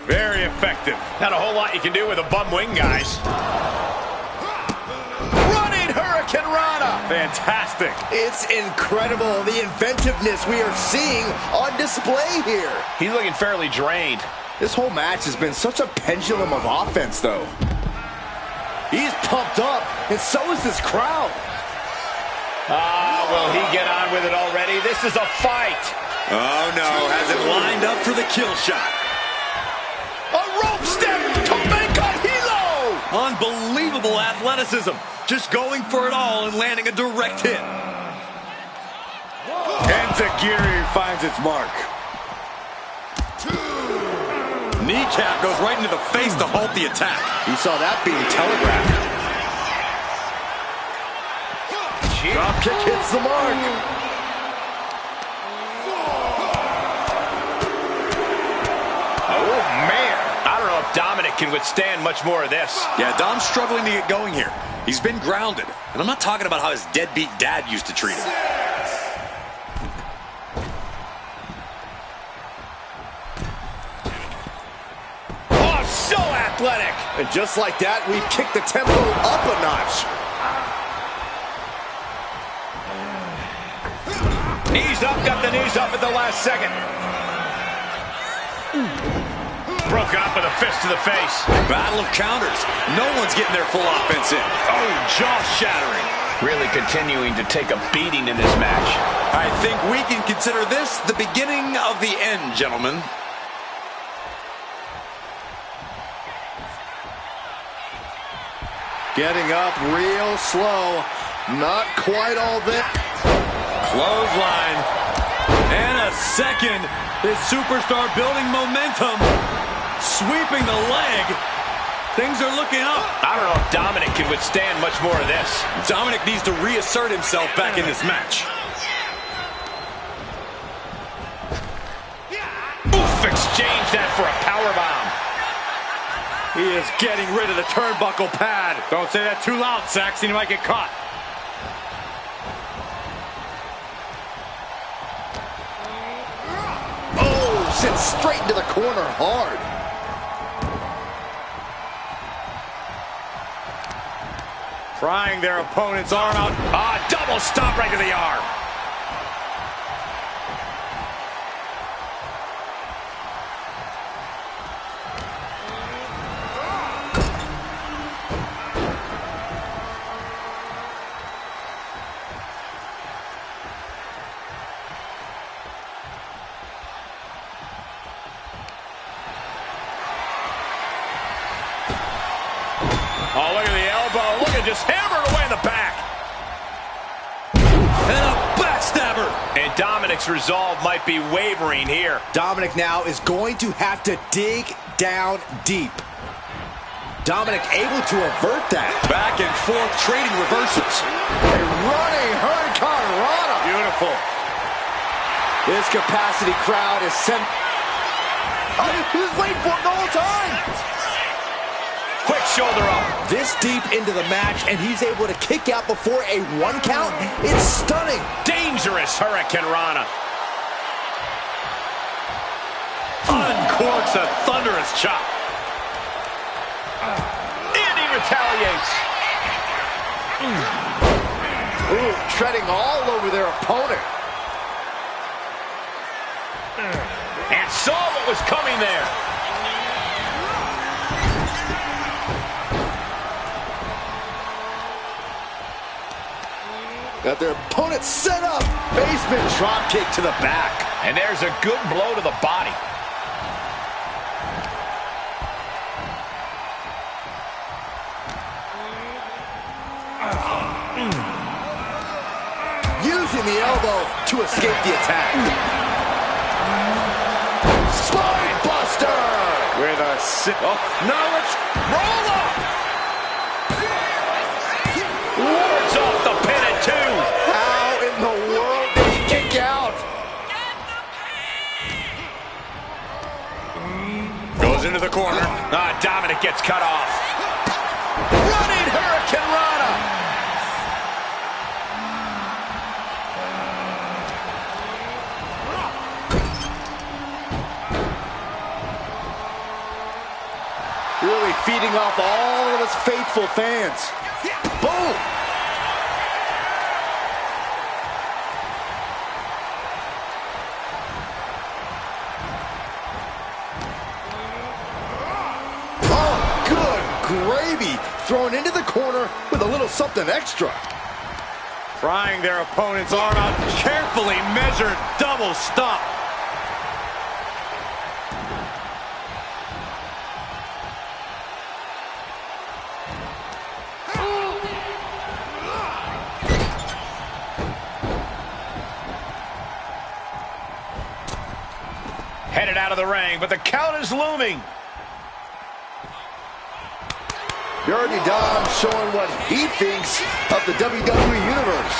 Very effective. Not a whole lot you can do with a bum wing, guys. Running Hurricane Rana. Fantastic. It's incredible, the inventiveness we are seeing on display here. He's looking fairly drained. This whole match has been such a pendulum of offense, though. He's pumped up, and so is this crowd. Will he get on with it already? This is a fight. Oh, no. Has it lined up for the kill shot. A rope step to make a helo! Unbelievable athleticism. Just going for it all and landing a direct hit. Enziguri finds its mark. Kneecap goes right into the face to halt the attack. You saw that being telegraphed. Drop kick hits the mark. Oh, man. I don't know if Dominik can withstand much more of this. Yeah, Dom's struggling to get going here. He's been grounded. And I'm not talking about how his deadbeat dad used to treat him. Oh, so athletic. And just like that, we've kicked the tempo up a notch. Knees up, got the knees up at the last second. Broken up with a fist to the face. Battle of counters. No one's getting their full offense in. Oh, jaw-shattering. Really continuing to take a beating in this match. I think we can consider this the beginning of the end, gentlemen. Getting up real slow. Not quite all there. Clothesline. And a second. This superstar building momentum. Sweeping the leg. Things are looking up. I don't know if Dominik can withstand much more of this. Dominik needs to reassert himself back in this match. Oof, exchange that for a powerbomb. He is getting rid of the turnbuckle pad. Don't say that too loud, Saxon. You might get caught. Oh, sent straight into the corner hard. Prying their opponent's arm out. Double stomp right to the arm. Oh, look at the elbow. Look at just hammered away in the back. And a backstabber. And Dominik's resolve might be wavering here. Dominik now is going to have to dig down deep. Dominik able to avert that. Back and forth trading reversals. A running Hurricane Rana. Beautiful. This capacity crowd is sent. He was waiting for it the whole time. Quick shoulder up. This deep into the match, and he's able to kick out before a 1 count. It's stunning. Dangerous Hurricane Rana. Uncorks a thunderous chop. And he retaliates. Ooh, treading all over their opponent. And saw what was coming there. Got their opponent set up. Basement drop kick to the back. And there's a good blow to the body. Using the elbow to escape the attack. Spine buster! With a sit. Oh, no, it's Roll up! Wards off. the corner. Dominic gets cut off. Running Hurricane Rana. Really feeding off all of his faithful fans. Boom! Oh, good gravy. Thrown into the corner with a little something extra. Prying their opponent's arm out. Carefully measured double stomp. Headed out of the ring, but the count is looming. Dirty Dom showing what he thinks of the WWE Universe.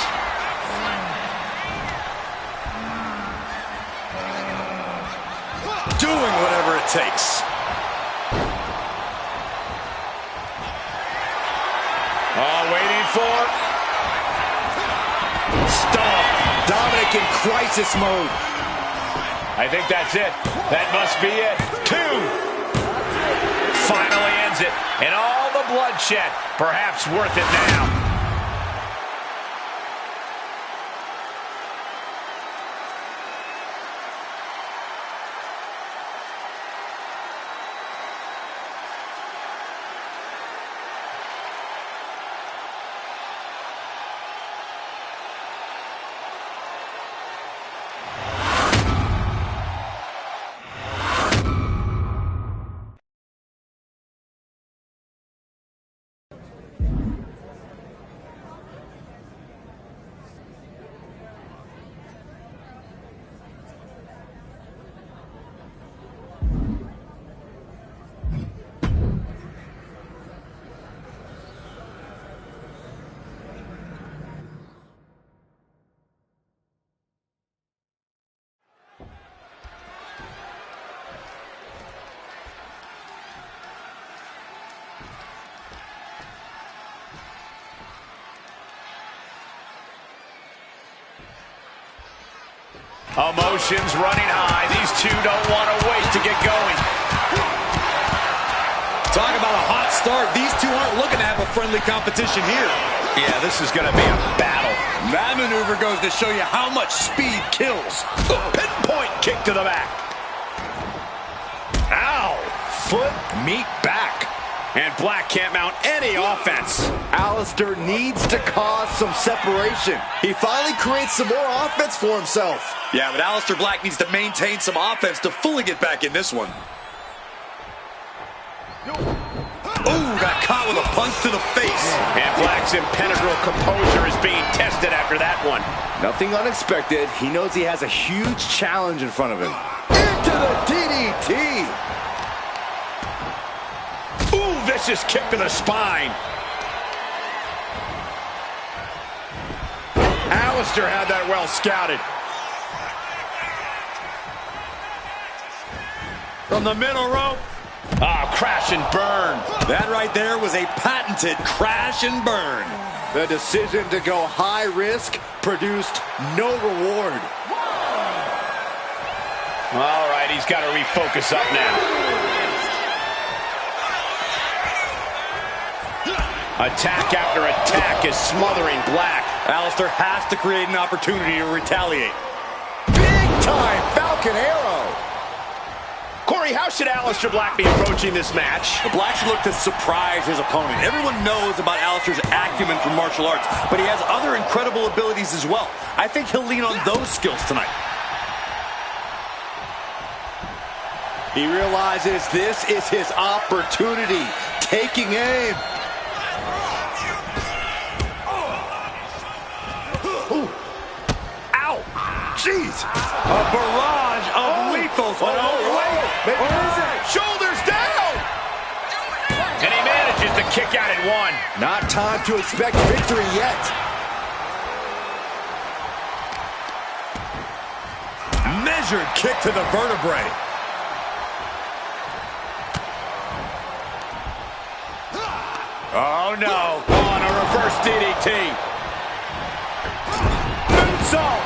Doing whatever it takes. Oh, waiting for stomp. Dominic in crisis mode. I think that's it. That must be it. 2. Finally ends it. And all the bloodshed. Perhaps worth it now. Emotions running high. These two don't want to wait to get going. Talk about a hot start. These two aren't looking to have a friendly competition here. Yeah, this is going to be a battle. That maneuver goes to show you how much speed kills. Pinpoint kick to the back. Ow! Foot meet back. And Black can't mount any offense. Aleister needs to cause some separation. He finally creates some more offense for himself. Yeah, but Aleister Black needs to maintain some offense to fully get back in this one. Ooh, got caught with a punch to the face. And Black's impenetrable composure is being tested after that one. Nothing unexpected. He knows he has a huge challenge in front of him. Into the DDT. Ooh, vicious kick to the spine. Aleister had that well scouted. From the middle rope. Crash and burn. That right there was a patented crash and burn. The decision to go high risk produced no reward. All right, he's got to refocus up now. Attack after attack is smothering Black. Aleister has to create an opportunity to retaliate. Big time Falcon Arrow. Corey, how should Aleister Black be approaching this match? The Black should look to surprise his opponent. Everyone knows about Aleister's acumen from martial arts, but he has other incredible abilities as well. I think he'll lean on those skills tonight. He realizes this is his opportunity. Taking aim. Ooh. Ow! Jeez! A barrage of lethal. Shoulders down! And he manages to kick out at one. Not time to expect victory yet. Measured kick to the vertebrae. Oh, no. On a reverse DDT. Moonsault.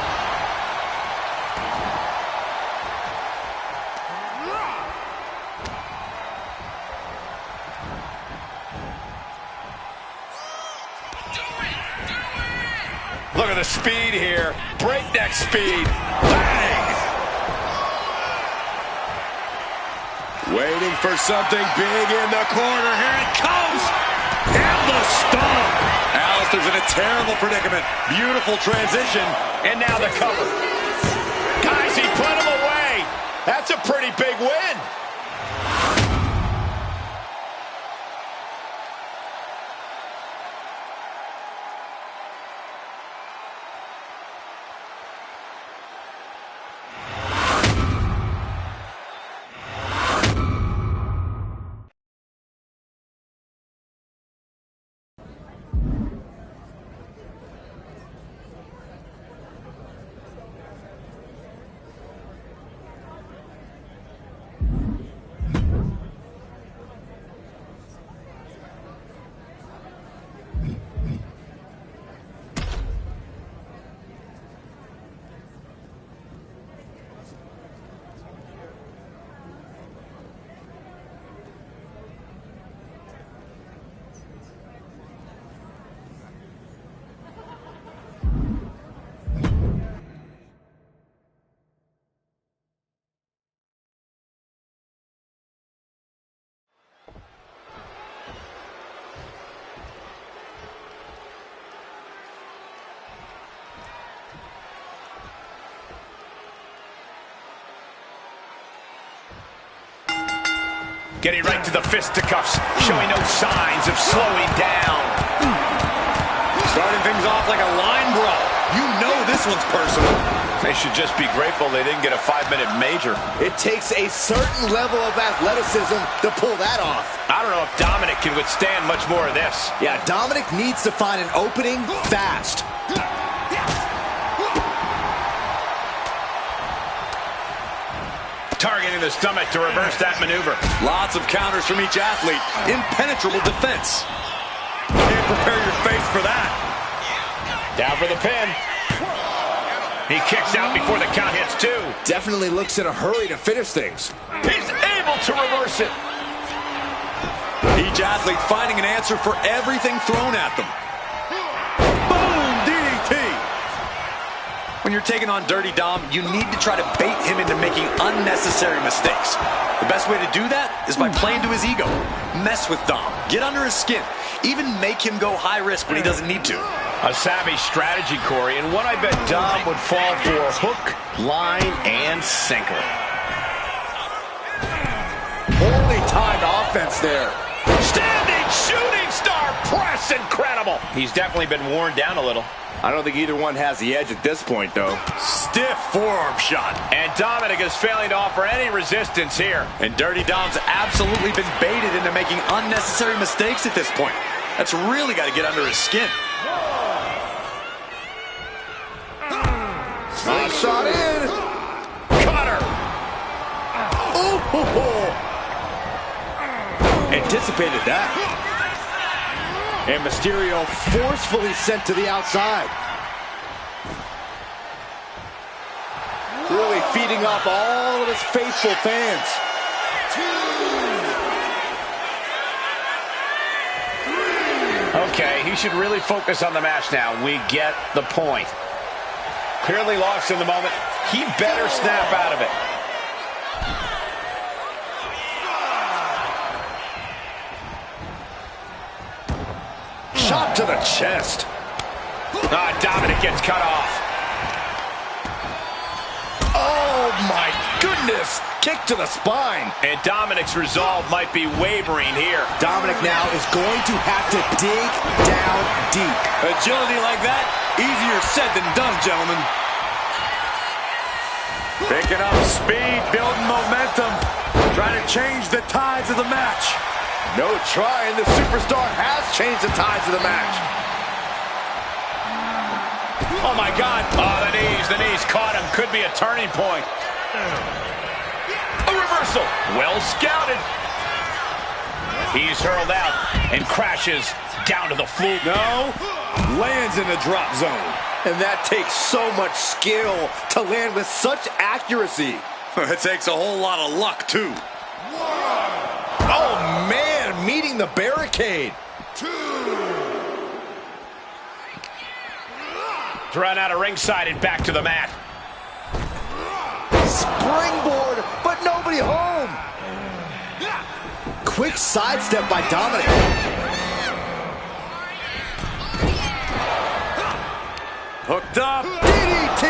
Look at the speed here. Breakneck speed. Bang! Waiting for something big in the corner. Here it comes. And the stomp. Alistair's in a terrible predicament. Beautiful transition. And now the cover. Guys, he put him away. That's a pretty big win. Getting right to the fisticuffs, showing no signs of slowing down. Starting things off like a line brawl. You know this one's personal. They should just be grateful they didn't get a 5-minute major. It takes a certain level of athleticism to pull that off. I don't know if Dominic can withstand much more of this. Yeah, Dominic needs to find an opening fast. Targeting the stomach to reverse that maneuver. Lots of counters from each athlete. Impenetrable defense. Can't prepare your face for that. Down for the pin. He kicks out before the count hits 2. Definitely looks in a hurry to finish things. He's able to reverse it. Each athlete finding an answer for everything thrown at them. Boom! DDT! When you're taking on Dirty Dom, you need to try to bait him into making unnecessary mistakes. The best way to do that is by playing to his ego. Mess with Dom. Get under his skin. Even make him go high risk when he doesn't need to. A savvy strategy, Corey, and one I bet Dom would fall for. Hook, line, and sinker. Poorly timed offense there. Standing shooting star press, incredible. He's definitely been worn down a little. I don't think either one has the edge at this point, though. Stiff forearm shot. And Dominic is failing to offer any resistance here. And Dirty Dom's absolutely been baited into making unnecessary mistakes at this point. That's really got to get under his skin. Nice shot in. Cutter. Oh. Anticipated that. And Mysterio forcefully sent to the outside. Really feeding off all of his faithful fans. 2. Okay, he should really focus on the match now. We get the point. Clearly lost in the moment. He better snap out of it. Shot to the chest. Dominic gets cut off. Oh, my goodness. Kick to the spine. And Dominic's resolve might be wavering here. Dominic now is going to have to dig down deep. Agility like that, easier said than done, gentlemen. Picking up speed, building momentum, trying to change the tides of the match. No trying, the superstar has changed the tides of the match. Oh my God. Oh, the knees caught him. Could be a turning point. A reversal. Well scouted. He's hurled out and crashes down to the floor. No, lands in the drop zone. And that takes so much skill to land with such accuracy. It takes a whole lot of luck, too. Oh, man, meeting the barricade. Thrown out of ringside and back to the mat. Springboard, but nobody home. Quick sidestep by Dominic. Hooked up. DDT.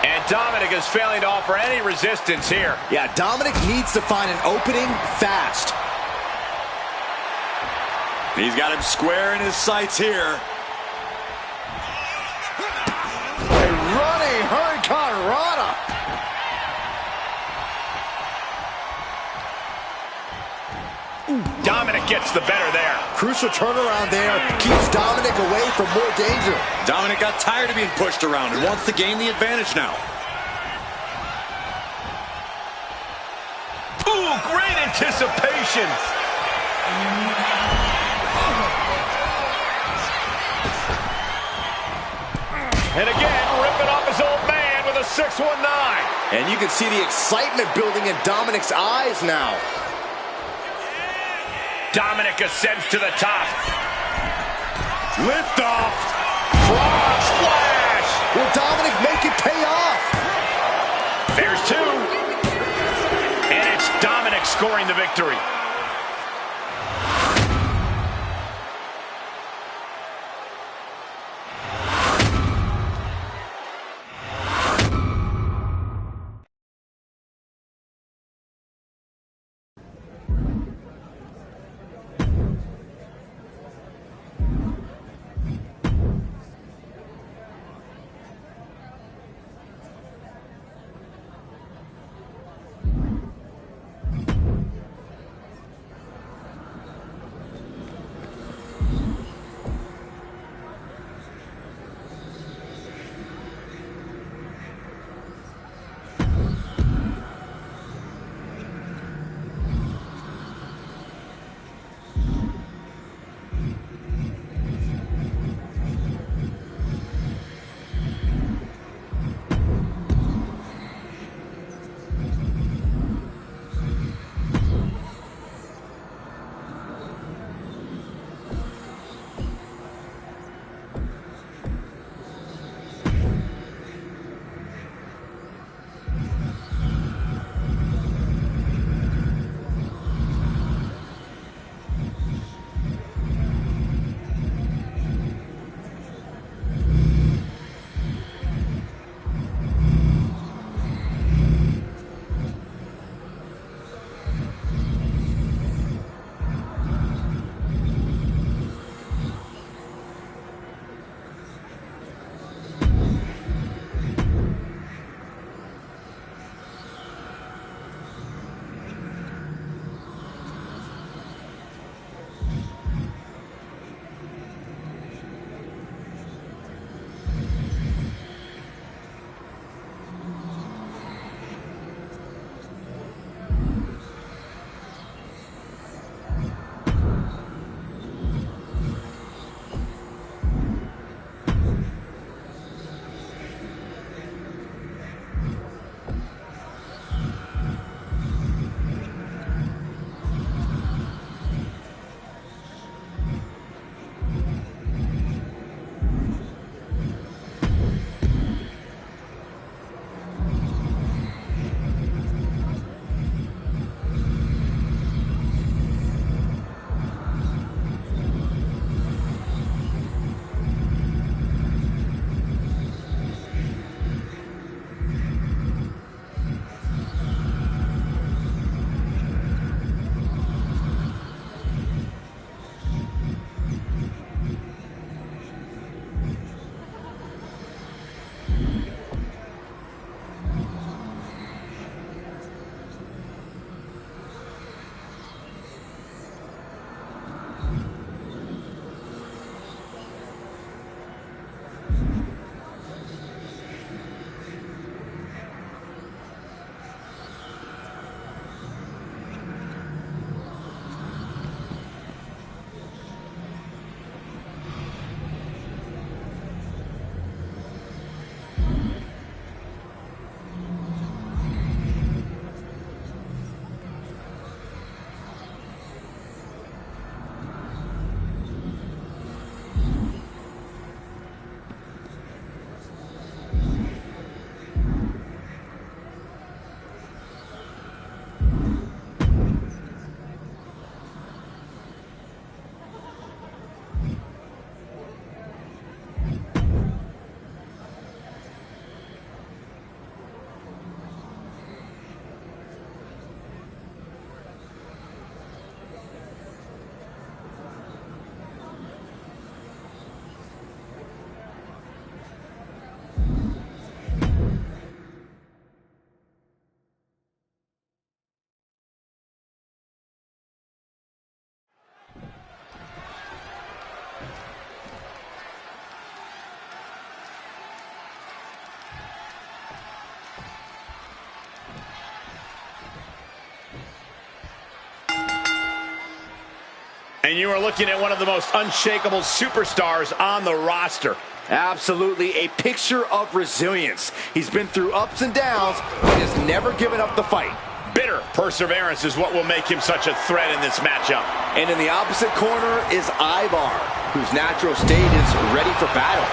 And Dominic is failing to offer any resistance here. Yeah, Dominic needs to find an opening fast. He's got him square in his sights here. A running Hurricane Rana. Dominic gets the better there. Crucial turnaround there. Keeps Dominic away from more danger. Dominic got tired of being pushed around and wants to gain the advantage now. Ooh, great anticipation. And again, ripping off his old man with a 619. And you can see the excitement building in Dominic's eyes now. Dominic ascends to the top. Lift off. Frog splash. Will Dominic make it pay off? There's two. And it's Dominic scoring the victory. And you are looking at one of the most unshakable superstars on the roster. Absolutely a picture of resilience. He's been through ups and downs, but has never given up the fight. Bitter perseverance is what will make him such a threat in this matchup. And in the opposite corner is Ivar, whose natural state is ready for battle.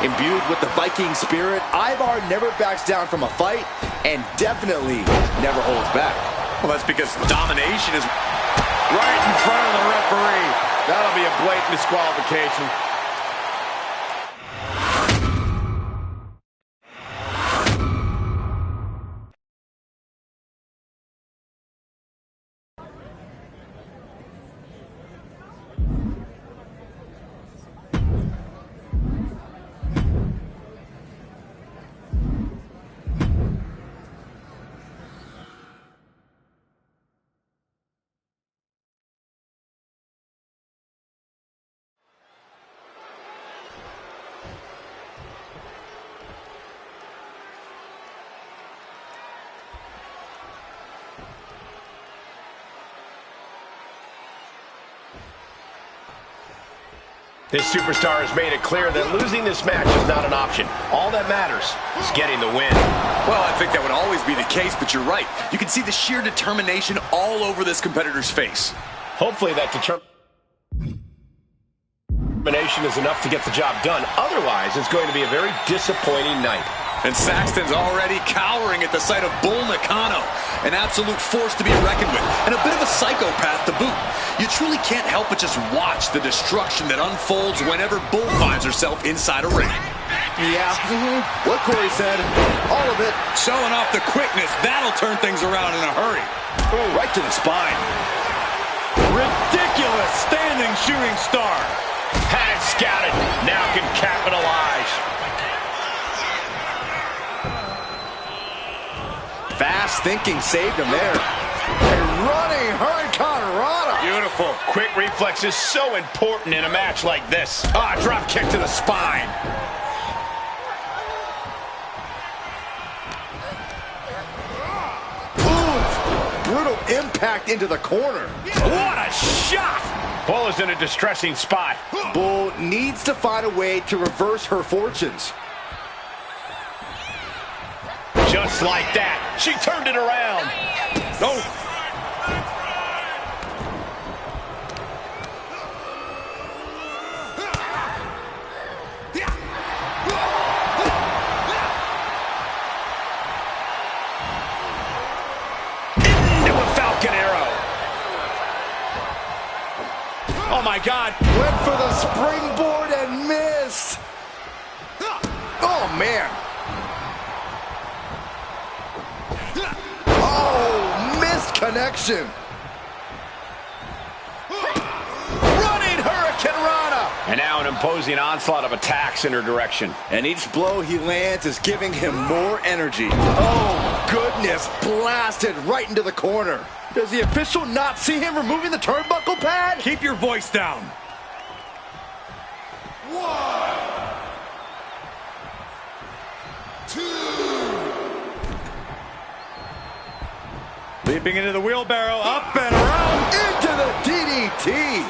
Imbued with the Viking spirit, Ivar never backs down from a fight and definitely never holds back. Well, that's because domination is right in front of the referee. That'll be a blatant disqualification. This superstar has made it clear that losing this match is not an option. All that matters is getting the win. Well, I think that would always be the case, but you're right. You can see the sheer determination all over this competitor's face. Hopefully that determination is enough to get the job done. Otherwise, it's going to be a very disappointing night. And Saxton's already cowering at the sight of Bull Nakano, an absolute force to be reckoned with, and a bit of a psychopath to boot. You truly can't help but just watch the destruction that unfolds whenever Bull finds herself inside a ring. Yeah, what Corey said, all of it. Showing off the quickness, that'll turn things around in a hurry. Ooh, right to the spine. Ridiculous standing shooting star. Had it scouted, now can capitalize. Fast thinking saved him there. A running Hurricane Rana. Beautiful. Quick reflexes so important in a match like this. Drop kick to the spine. Ooh, brutal impact into the corner. What a shot! Bull is in a distressing spot. Bull needs to find a way to reverse her fortunes. Just like that, she turned it around. Oh. Into a Falcon Arrow. Oh my God. Went for the springboard and missed. Oh man. Oh, missed connection. Running Hurricane Rana. And now an imposing onslaught of attacks in her direction. And each blow he lands is giving him more energy. Oh, goodness. Blasted right into the corner. Does the official not see him removing the turnbuckle pad? Keep your voice down. 1, 2. Leaping into the wheelbarrow, up and around. Into the DDT.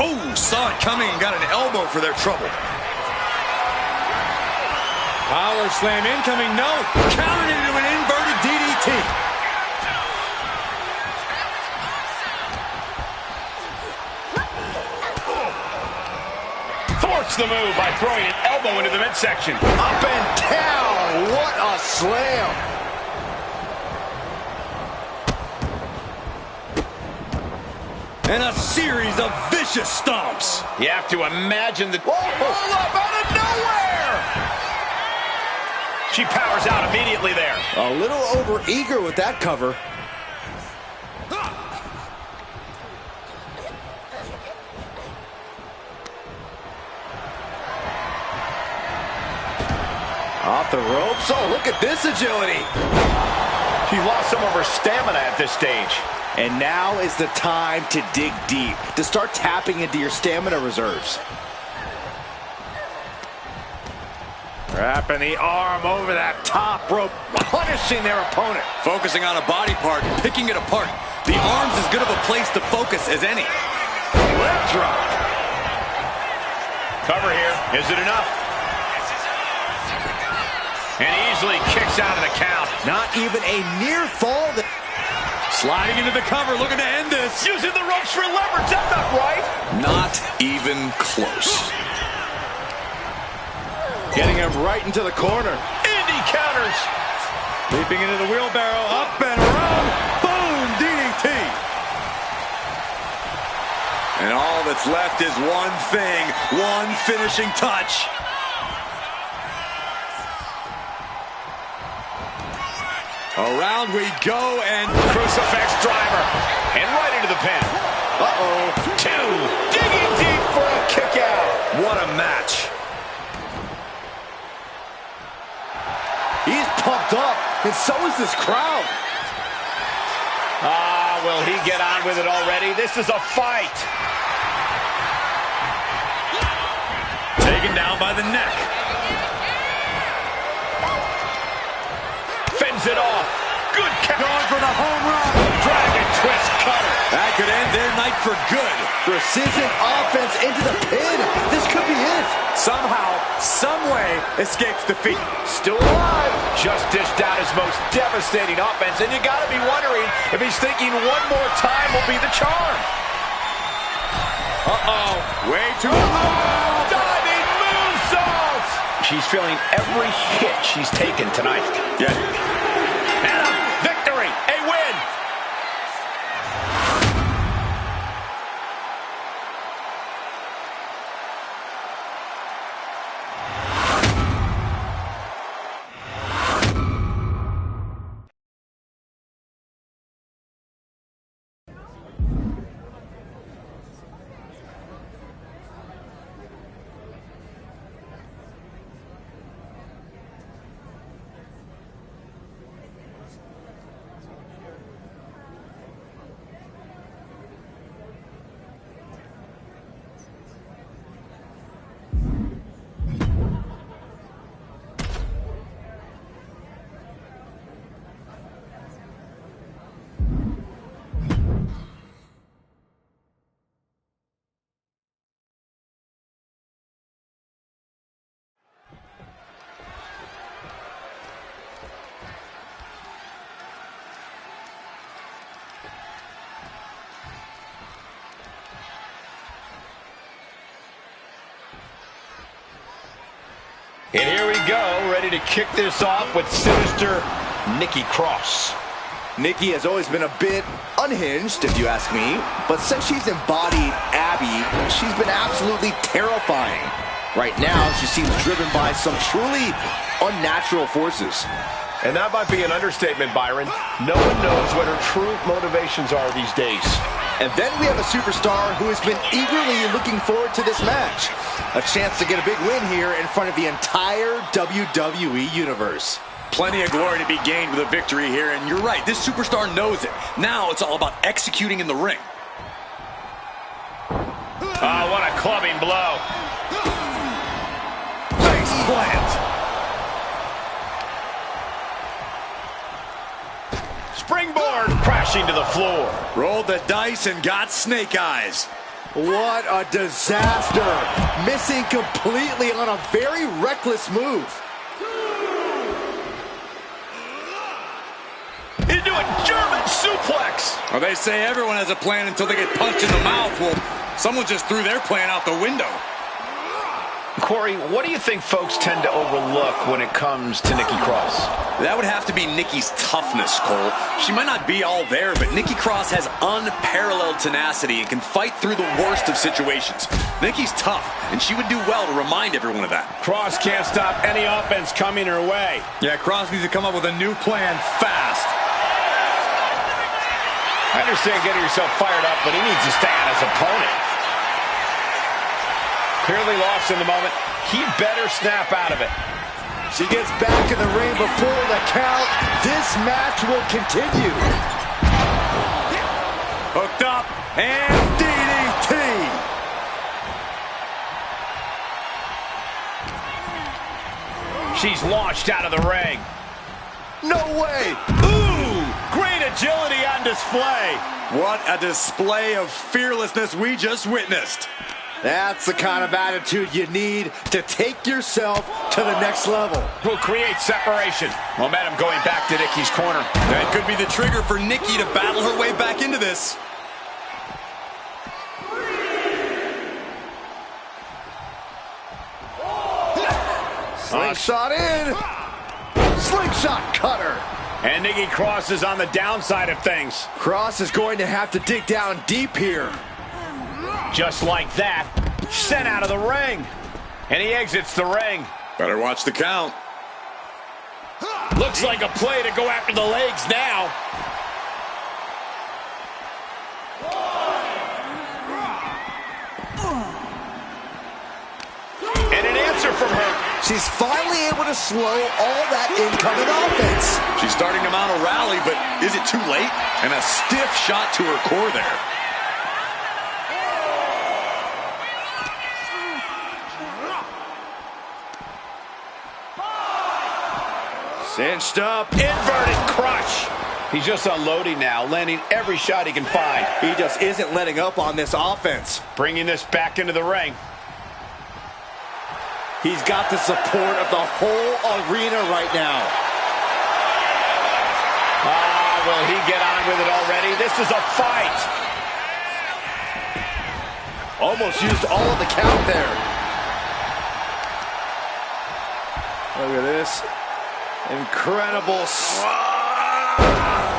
Oh, saw it coming and got an elbow for their trouble. Power slam incoming, no. Countered into an inverted DDT. Thwarts the move by throwing an elbow into the midsection. Up and down. What a slam. And a series of vicious stomps. You have to imagine the... Oh, pull up out of nowhere. She powers out immediately there. A little over-eager with that cover. Off the ropes. Oh, look at this agility. She lost some of her stamina at this stage. And now is the time to dig deep, to start tapping into your stamina reserves. Wrapping the arm over that top rope, punishing their opponent. Focusing on a body part, picking it apart. The arm's as good of a place to focus as any. Leg drop. Cover here. Is it enough? And easily kicks out of the count. Not even a near fall. Sliding into the cover, looking to end this. Using the ropes for leverage. That's not right. Not even close. Getting him right into the corner. Indy counters. Leaping into the wheelbarrow, up and around. Boom, DDT. And all that's left is one thing, one finishing touch. Around we go, and Crucifix driver. And right into the pin. Uh-oh. 2. Digging deep for a kick out. what a match. He's pumped up, and so is this crowd. Will he get on with it already? This is a fight. Taken down by the neck. Fends it off. Good catch. Going for the home run. Dragon twist cutter. That could end their night for good. Precision offense into the pin. This could be it. Somehow, someway, escapes defeat. Still alive. Just dished out his most devastating offense, and you got to be wondering if he's thinking one more time will be the charm. Uh-oh. Way too low. Diving moonsault. She's feeling every hit she's taken tonight. Yeah. And a victory, a win. And here we go, ready to kick this off with sinister Nikki Cross. Nikki has always been a bit unhinged, if you ask me. But since she's embodied Abby, she's been absolutely terrifying. Right now, she seems driven by some truly unnatural forces. And that might be an understatement, Byron. No one knows what her true motivations are these days. And then we have a superstar who has been eagerly looking forward to this match. A chance to get a big win here in front of the entire WWE Universe. Plenty of glory to be gained with a victory here, and you're right, this superstar knows it. Now it's all about executing in the ring. Oh, what a clubbing blow. Face plant. Springboard crashing to the floor. Rolled the dice and got snake eyes. What a disaster. Missing completely on a very reckless move. Into a German suplex. Well, they say everyone has a plan until they get punched in the mouth. Well, someone just threw their plan out the window. Corey, what do you think folks tend to overlook when it comes to Nikki Cross? That would have to be Nikki's toughness, Cole. She might not be all there, but Nikki Cross has unparalleled tenacity and can fight through the worst of situations. Nikki's tough, and she would do well to remind everyone of that. Cross can't stop any offense coming her way. Yeah, Cross needs to come up with a new plan fast. I understand getting yourself fired up, but he needs to stay on his opponent. Clearly lost in the moment. He better snap out of it. She gets back in the ring before the count. This match will continue. Hooked up and DDT. She's launched out of the ring. No way! Ooh! Great agility on display. What a display of fearlessness we just witnessed. That's the kind of attitude you need to take yourself to the next level. Will create separation. Momentum going back to Nikki's corner. That could be the trigger for Nikki to battle her way back into this. Slingshot in. Slingshot cutter. And Nikki Cross is on the downside of things. Cross is going to have to dig down deep here. Just like that, sent out of the ring. And he exits the ring. Better watch the count. Looks like a play to go after the legs now. And an answer from her. She's finally able to slow all that incoming offense. She's starting to mount a rally, but is it too late? And a stiff shot to her core there. Cinched up. Inverted crush. He's just unloading now, landing every shot he can find. He just isn't letting up on this offense. Bringing this back into the ring. He's got the support of the whole arena right now. Will he get on with it already? This is a fight. Almost used all of the count there. Look at this. Incredible.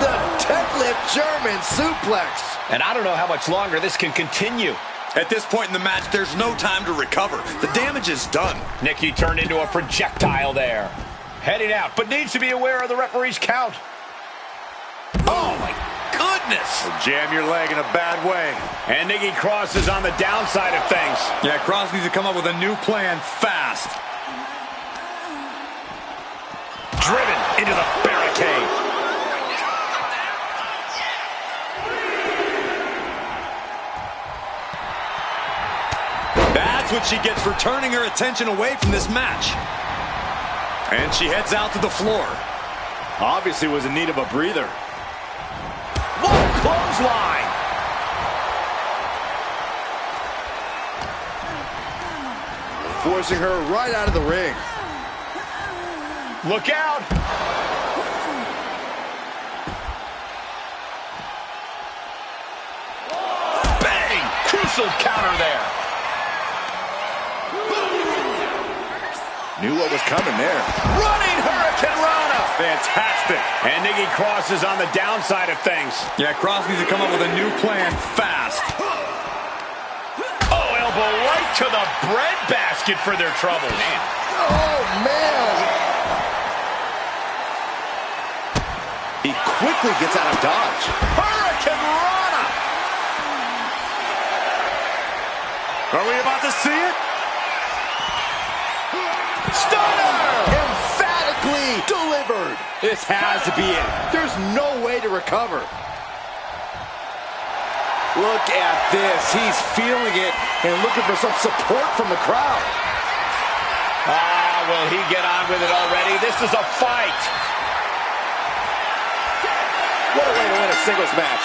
The deadlift German suplex. And I don't know how much longer this can continue. At this point in the match, there's no time to recover. The damage is done. Nikki turned into a projectile there. Heading out, but needs to be aware of the referee's count. Oh, my goodness. Jam your leg in a bad way. And Nikki Cross is on the downside of things. Yeah, Cross needs to come up with a new plan fast. Driven into the barricade. That's what she gets for turning her attention away from this match. And she heads out to the floor. Obviously was in need of a breather. Whoa, clothesline. Forcing her right out of the ring. Look out. Bang! Crucial counter there. Knew what was coming there. Running Hurricane Rana. Fantastic. And Nikki Cross is on the downside of things. Yeah, Cross needs to come up with a new plan fast. Oh, elbow right to the breadbasket for their trouble. Man. Oh, man. He quickly gets out of dodge. Hurricane Rana. Are we about to see it? Stunner. Emphatically delivered. This has to be it. There's no way to recover. Look at this. He's feeling it and looking for some support from the crowd. Will he get on with it already? This is a fight. What a way to win a singles match.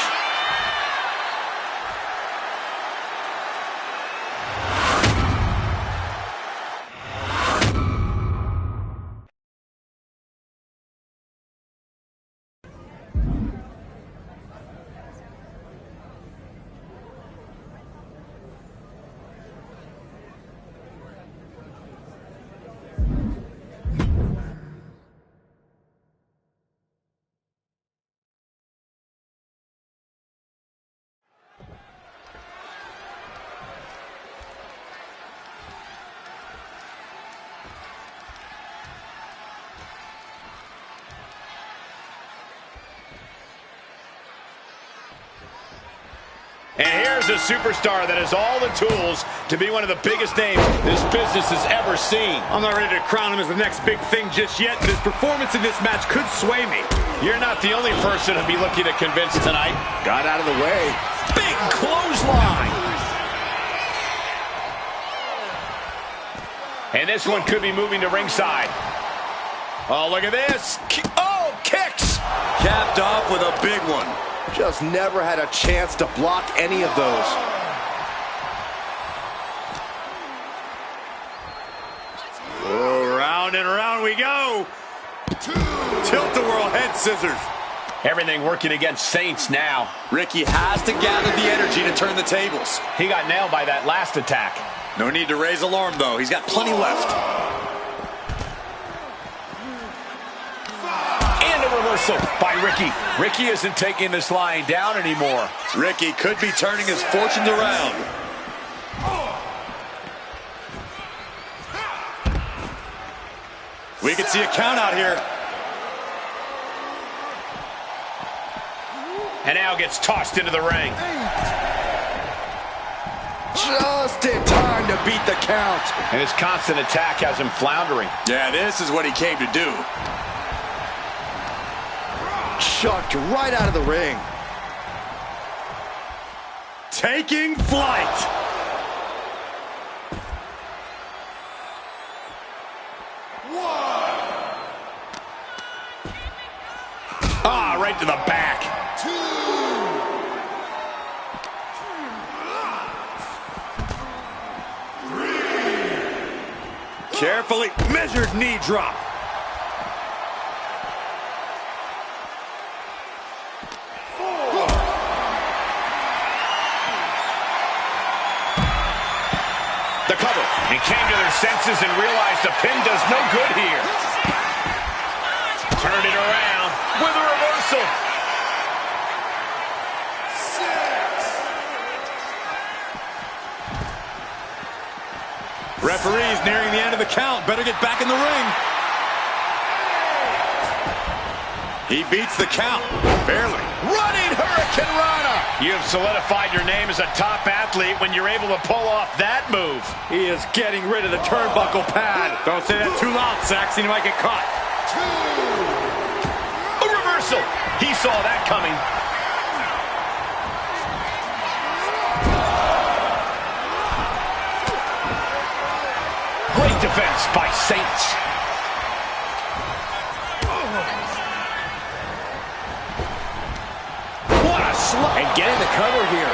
And here's a superstar that has all the tools to be one of the biggest names this business has ever seen. I'm not ready to crown him as the next big thing just yet, but his performance in this match could sway me. You're not the only person to be looking to convince tonight. Got out of the way. Big clothesline. And this one could be moving to ringside. Oh, look at this. Oh, kicks. Capped off with a big one. Just never had a chance to block any of those. Oh, round and round we go. Tilt-a-whirl head scissors. Everything working against Saints now. Ricky has to gather the energy to turn the tables. He got nailed by that last attack. No need to raise alarm, though. He's got plenty left. And a reversal by Ricky. Ricky isn't taking this lying down anymore. Ricky could be turning his fortunes around. We can see a count out here. And now gets tossed into the ring. Just in time to beat the count. And his constant attack has him floundering. Yeah, this is what he came to do. Chucked right out of the ring. Taking flight. Ah, right to the back. Carefully measured knee drop. The cover. And came to their senses and realized the pin does no good here. Turned it around with a reversal. Referee's nearing the end of the count. Better get back in the ring. He beats the count. Barely. Running Hurricane Rana. You have solidified your name as a top athlete when you're able to pull off that move. He is getting rid of the turnbuckle pad. Don't say that too loud, Saxon. He might get caught. A reversal. He saw that coming. Great defense by Saints. What a slap. And getting the cover here.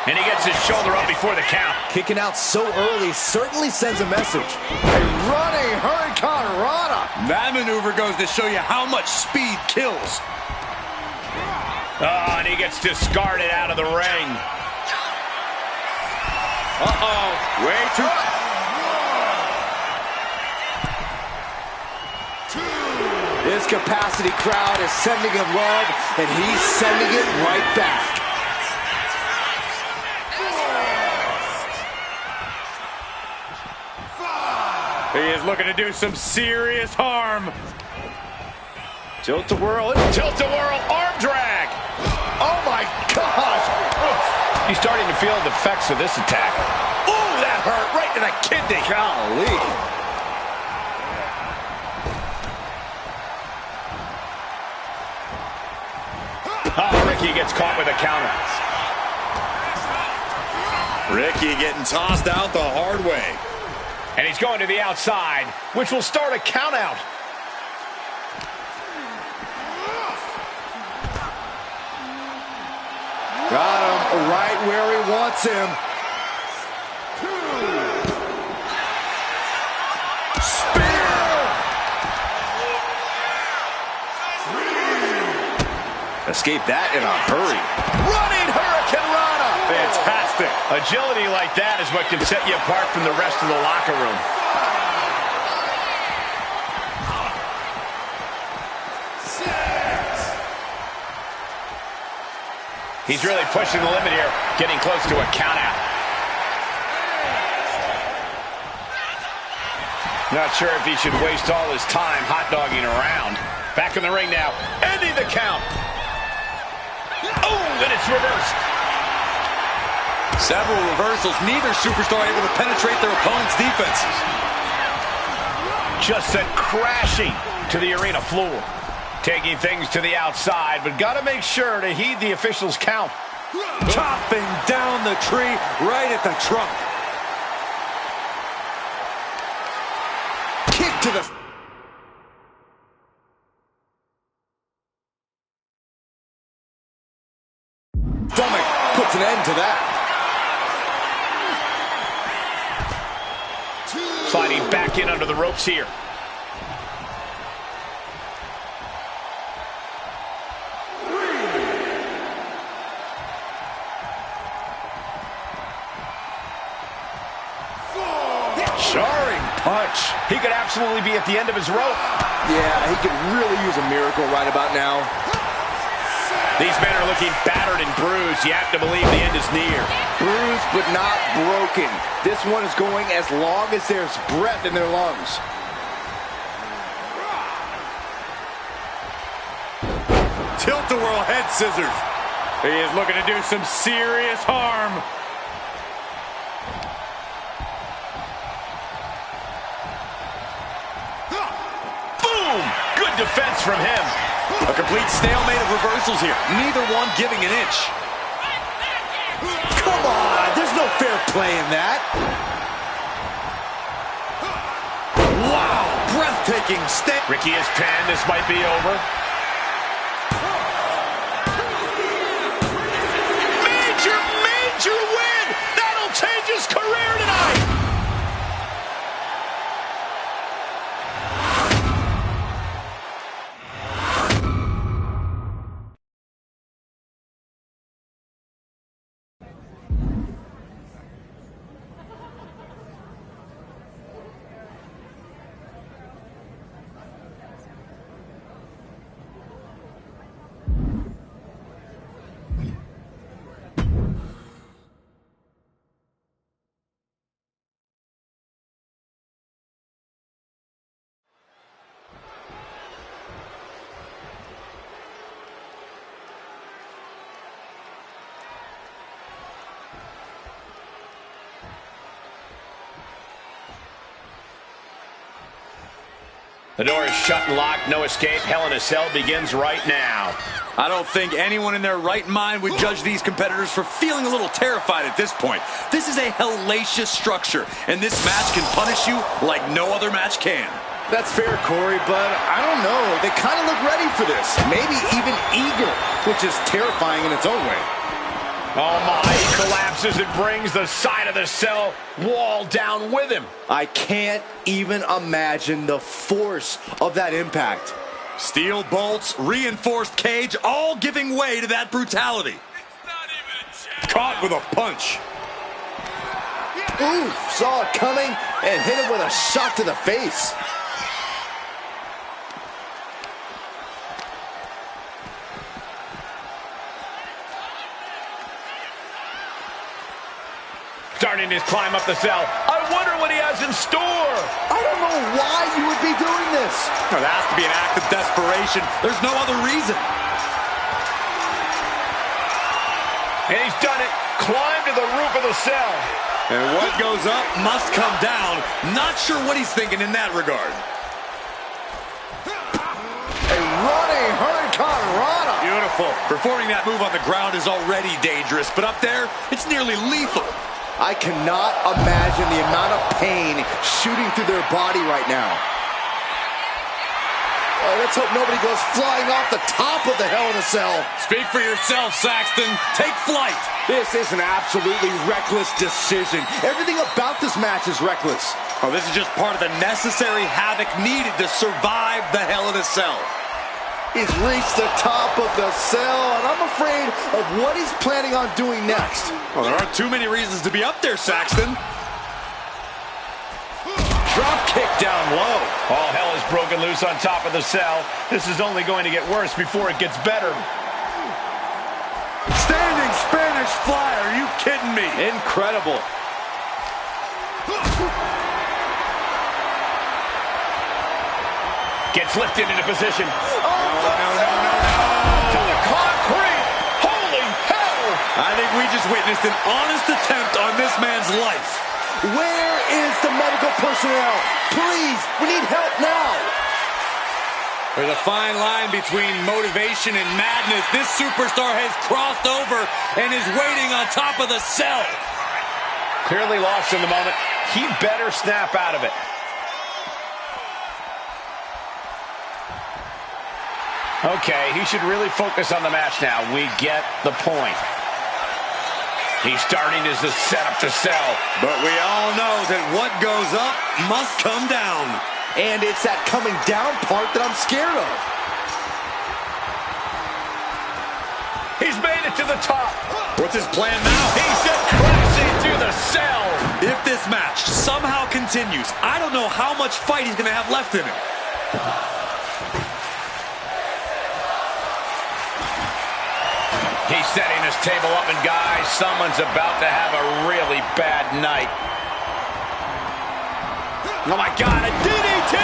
And he gets his shoulder up before the count. Kicking out so early certainly sends a message. A running Hurricane Rana. That maneuver goes to show you how much speed kills. Oh, and he gets discarded out of the ring. Uh-oh. Way too... His capacity crowd is sending him love, and he's sending it right back. He is looking to do some serious harm. Tilt-a-whirl, tilt-a-whirl, arm drag. Oh my gosh! He's starting to feel the effects of this attack. Ooh, that hurt right to the kidney. Golly. Oh, Ricky gets caught with a counter. Ricky getting tossed out the hard way. And he's going to the outside, which will start a count out. Got him right where he wants him. Escape that in a hurry. Running Hurricane Rana. Fantastic. Agility like that is what can set you apart from the rest of the locker room. He's really pushing the limit here, getting close to a countout. Not sure if he should waste all his time hot-dogging around. Back in the ring now, ending the count. Oh, and it's reversed. Several reversals, neither superstar able to penetrate their opponent's defenses. Just sent crashing to the arena floor. Taking things to the outside, but got to make sure to heed the official's count. Chopping down the tree right at the trunk. Kick to the... end to that. Sliding back in under the ropes here. Jarring punch. He could absolutely be at the end of his rope. Yeah, he could really use a miracle right about now. These men are looking battered and bruised. You have to believe the end is near. Bruised but not broken. This one is going as long as there's breath in their lungs. Tilt-a-whirl head scissors. He is looking to do some serious harm. Boom! Good defense from him. A complete stalemate of reversals here. Neither one giving an inch. Come on, there's no fair play in that. Wow, breathtaking step. Ricky is pinned. This might be over. Major win! That'll change his career tonight! The door is shut and locked. No escape. Hell in a Cell begins right now. I don't think anyone in their right mind would judge these competitors for feeling a little terrified at this point. This is a hellacious structure, and this match can punish you like no other match can. That's fair, Corey, but I don't know. They kind of look ready for this. Maybe even eager, which is terrifying in its own way. Oh my, he collapses and brings the side of the cell wall down with him. I can't even imagine the force of that impact. Steel bolts, reinforced cage, all giving way to that brutality. Caught with a punch. Ooh, saw it coming and hit him with a shot to the face. Starting his climb up the cell. I wonder what he has in store. I don't know why you would be doing this. Well, that has to be an act of desperation. There's no other reason. And he's done it. Climbed to the roof of the cell. And what goes up must come down. Not sure what he's thinking in that regard. A running Hurricane Rana. Beautiful. Performing that move on the ground is already dangerous, but up there, it's nearly lethal. I cannot imagine the amount of pain shooting through their body right now. Let's hope nobody goes flying off the top of the Hell in a Cell. Speak for yourself, Saxton. Take flight. This is an absolutely reckless decision. Everything about this match is reckless. Oh, this is just part of the necessary havoc needed to survive the Hell in a Cell. He's reached the top of the cell, and I'm afraid of what he's planning on doing next. Well, there aren't too many reasons to be up there, Saxton. Drop kick down low. All hell is broken loose on top of the cell. This is only going to get worse before it gets better. Standing Spanish fly, are you kidding me? Incredible. Gets lifted into position. No. To the concrete. Holy hell. I think we just witnessed an honest attempt on this man's life. Where is the medical personnel? Please, we need help now. There's a fine line between motivation and madness. This superstar has crossed over and is waiting on top of the cell. Clearly lost in the moment. He better snap out of it. Okay, he should really focus on the match now. We get the point. He's starting as a setup to sell. But we all know that what goes up must come down. And it's that coming down part that I'm scared of. He's made it to the top. What's his plan now? He's just crashing through the cell. If this match somehow continues, I don't know how much fight he's going to have left in him. He's setting his table up, and guys, someone's about to have a really bad night. Oh my God, a DDT!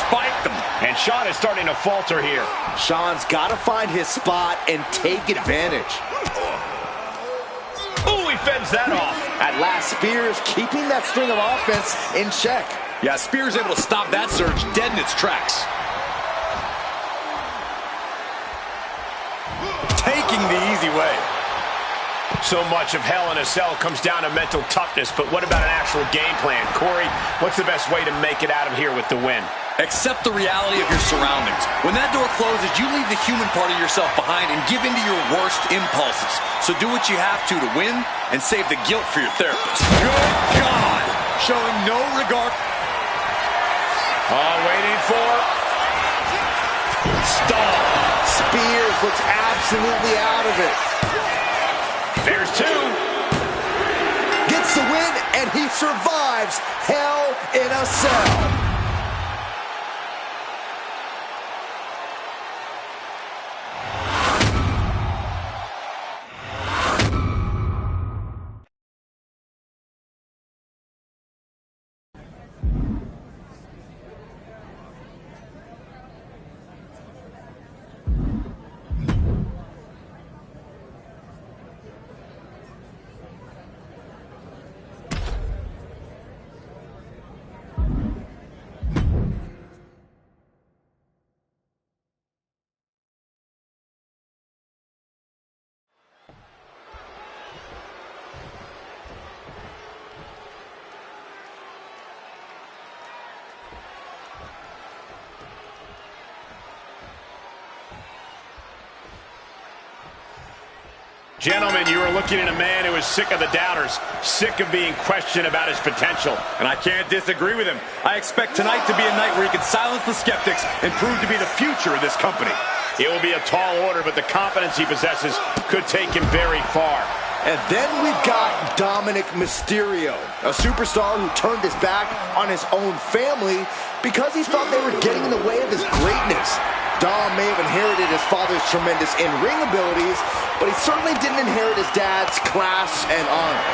Spiked him. And Shawn is starting to falter here. Shawn's got to find his spot and take advantage. Ooh, he fends that off. At last, Spears keeping that string of offense in check. Yeah, Spears able to stop that surge dead in its tracks. Taking the easy way. So much of Hell in a Cell comes down to mental toughness, but what about an actual game plan? Corey, what's the best way to make it out of here with the win? Accept the reality of your surroundings. When that door closes, you leave the human part of yourself behind and give into your worst impulses. So do what you have to win and save the guilt for your therapist. Good God! Showing no regard. Waiting for... Stop. Spears looks absolutely out of it. There's two. Gets the win, and he survives Hell in a Cell. Gentlemen, you are looking at a man who is sick of the doubters, sick of being questioned about his potential. And I can't disagree with him. I expect tonight to be a night where he can silence the skeptics and prove to be the future of this company. It will be a tall order, but the confidence he possesses could take him very far. And then we've got Dominik Mysterio, a superstar who turned his back on his own family because he thought they were getting in the way of his greatness. Dom may have inherited his father's tremendous in-ring abilities, but he certainly didn't inherit his dad's class and honor.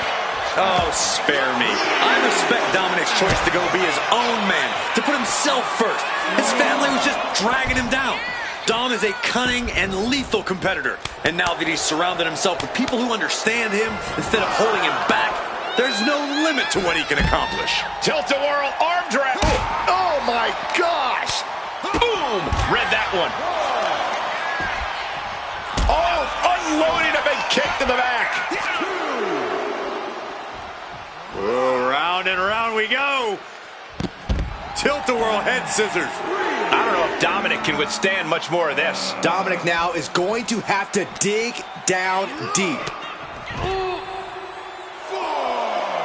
Oh, spare me. I respect Dominik's choice to go be his own man, to put himself first. His family was just dragging him down. Dom is a cunning and lethal competitor, and now that he's surrounded himself with people who understand him instead of holding him back, there's no limit to what he can accomplish. Tilt-a-whirl arm drag. Oh my gosh! Boom! Read that one. Oh, unloading a big kick to the back. Oh, round and round we go. Tilt-a-whirl head scissors. I don't know if Dominik can withstand much more of this. Dominik now is going to have to dig down deep.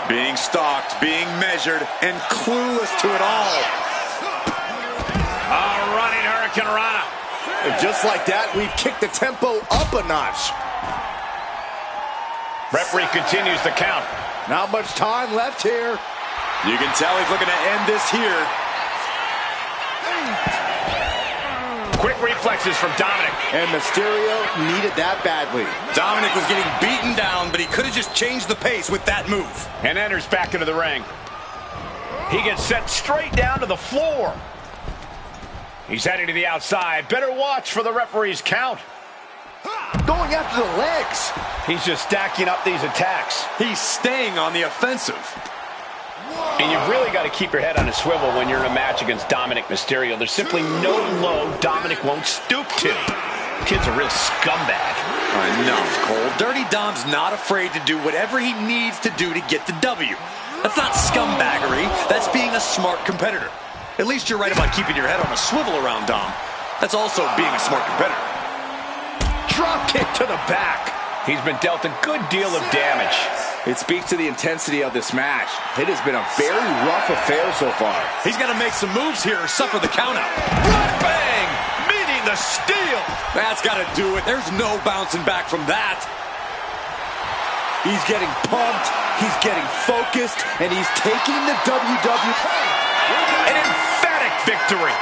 Being stalked, being measured, and clueless to it all. Running Hurricane Rana. And just like that, we've kicked the tempo up a notch. Referee continues the count. Not much time left here. You can tell he's looking to end this here. Quick reflexes from Dominik. And Mysterio needed that badly. Dominik was getting beaten down, but he could have just changed the pace with that move. And enters back into the ring. He gets sent straight down to the floor. He's heading to the outside. Better watch for the referee's count. Going after the legs. He's just stacking up these attacks. He's staying on the offensive. And you've really got to keep your head on a swivel when you're in a match against Dominik Mysterio. There's simply no low Dominik won't stoop to. Kid's a real scumbag. Enough, Cole. Dirty Dom's not afraid to do whatever he needs to do to get the W. That's not scumbaggery. That's being a smart competitor. At least you're right about keeping your head on a swivel around Dom. That's also being a smart competitor. Drop kick to the back. He's been dealt a good deal of damage. It speaks to the intensity of this match. It has been a very rough affair so far. He's got to make some moves here or suffer the countout. Blood bang! Meeting the steel! That's got to do it. There's no bouncing back from that. He's getting pumped, he's getting focused, and he's taking the WWE. An emphatic victory.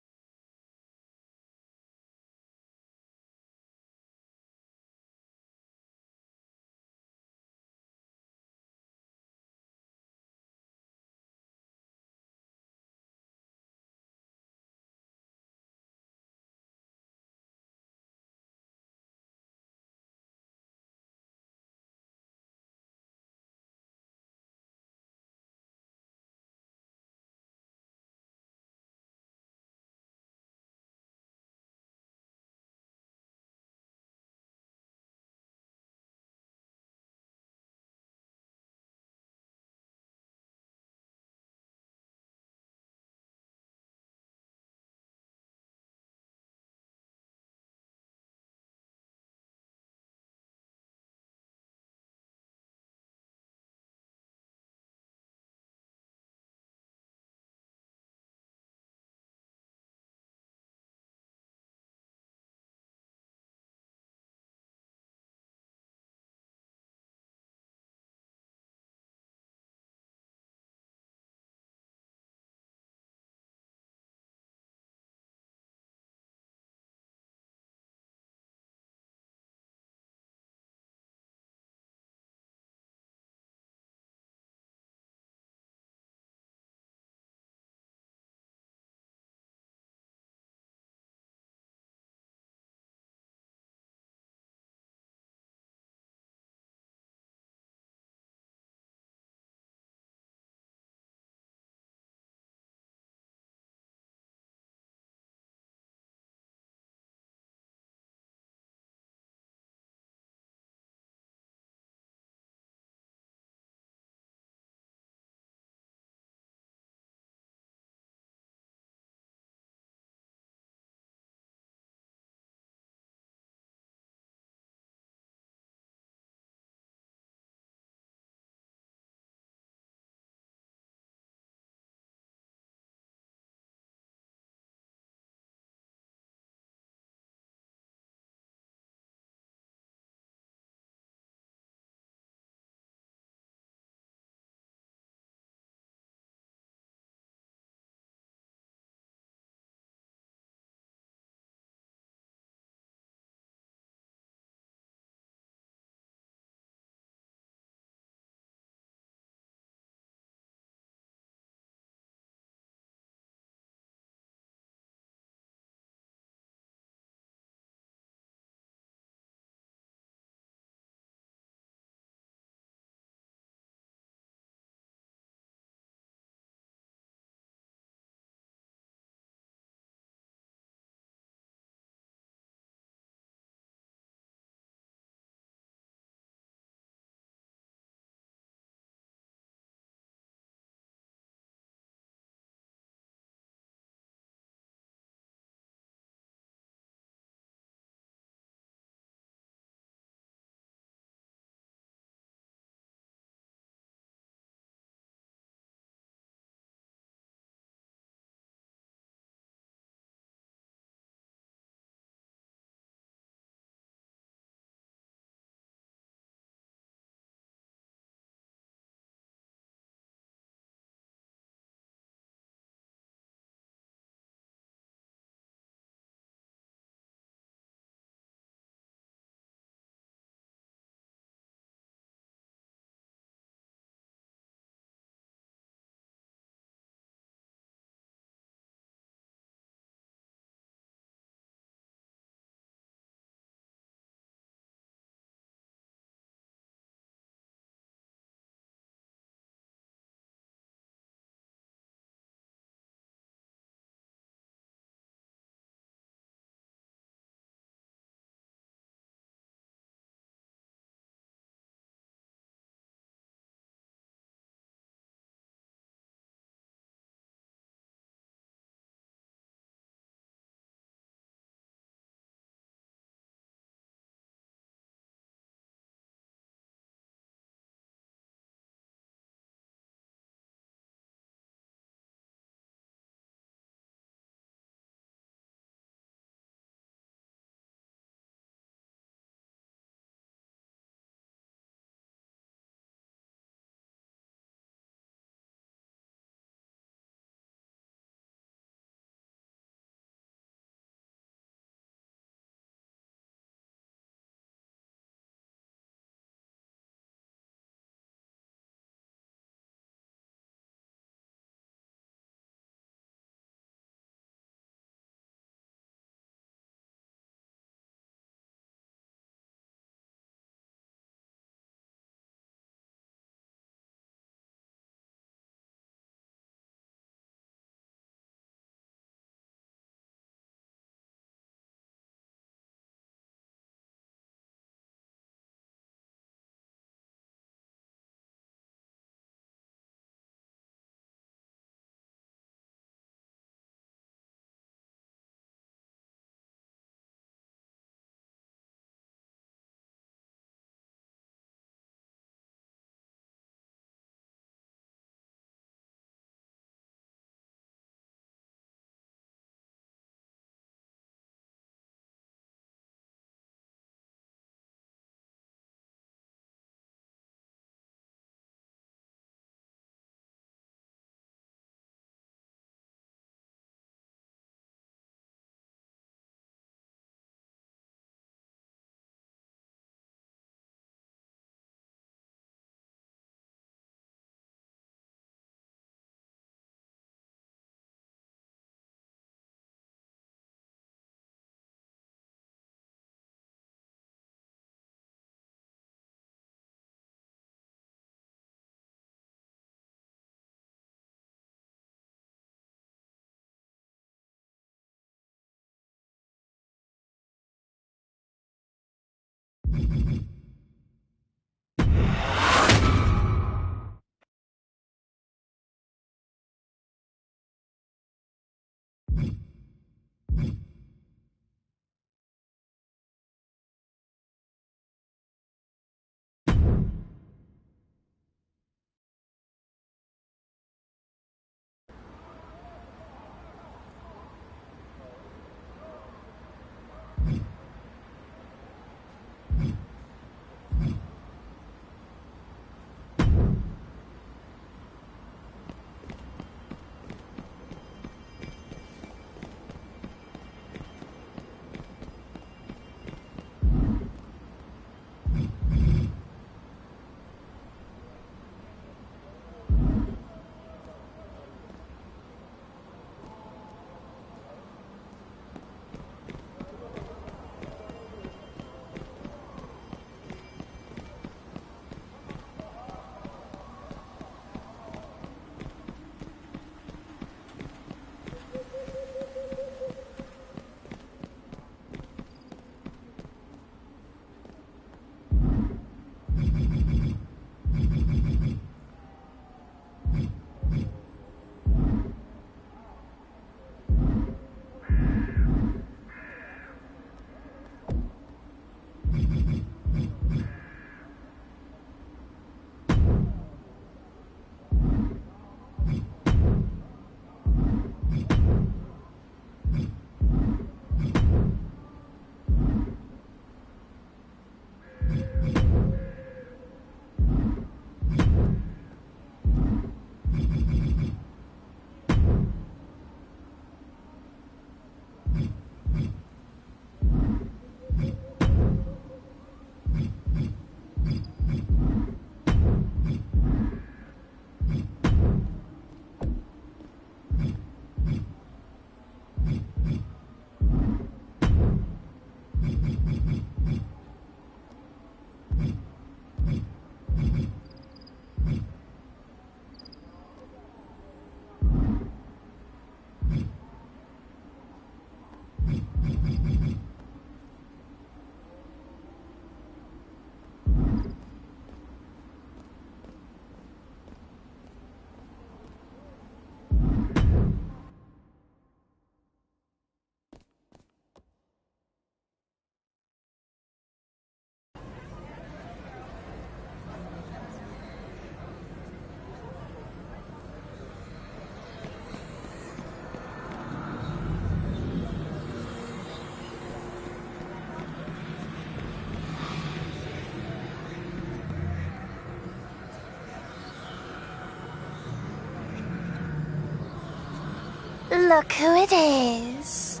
Look who it is.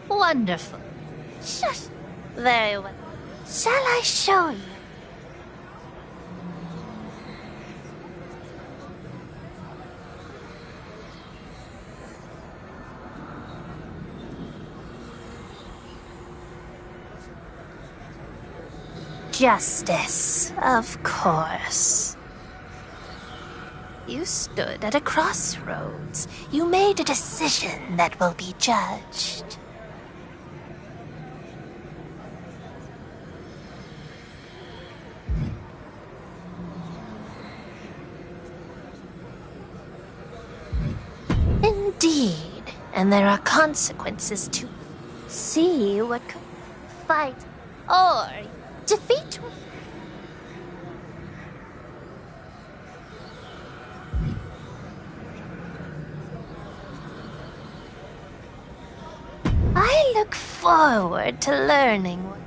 Wonderful. Shush. Very well. Shall I show you? Justice, of course. You stood at a crossroads. You made a decision that will be judged. Indeed, and there are consequences to see what could fight or defeat. I look forward to learning what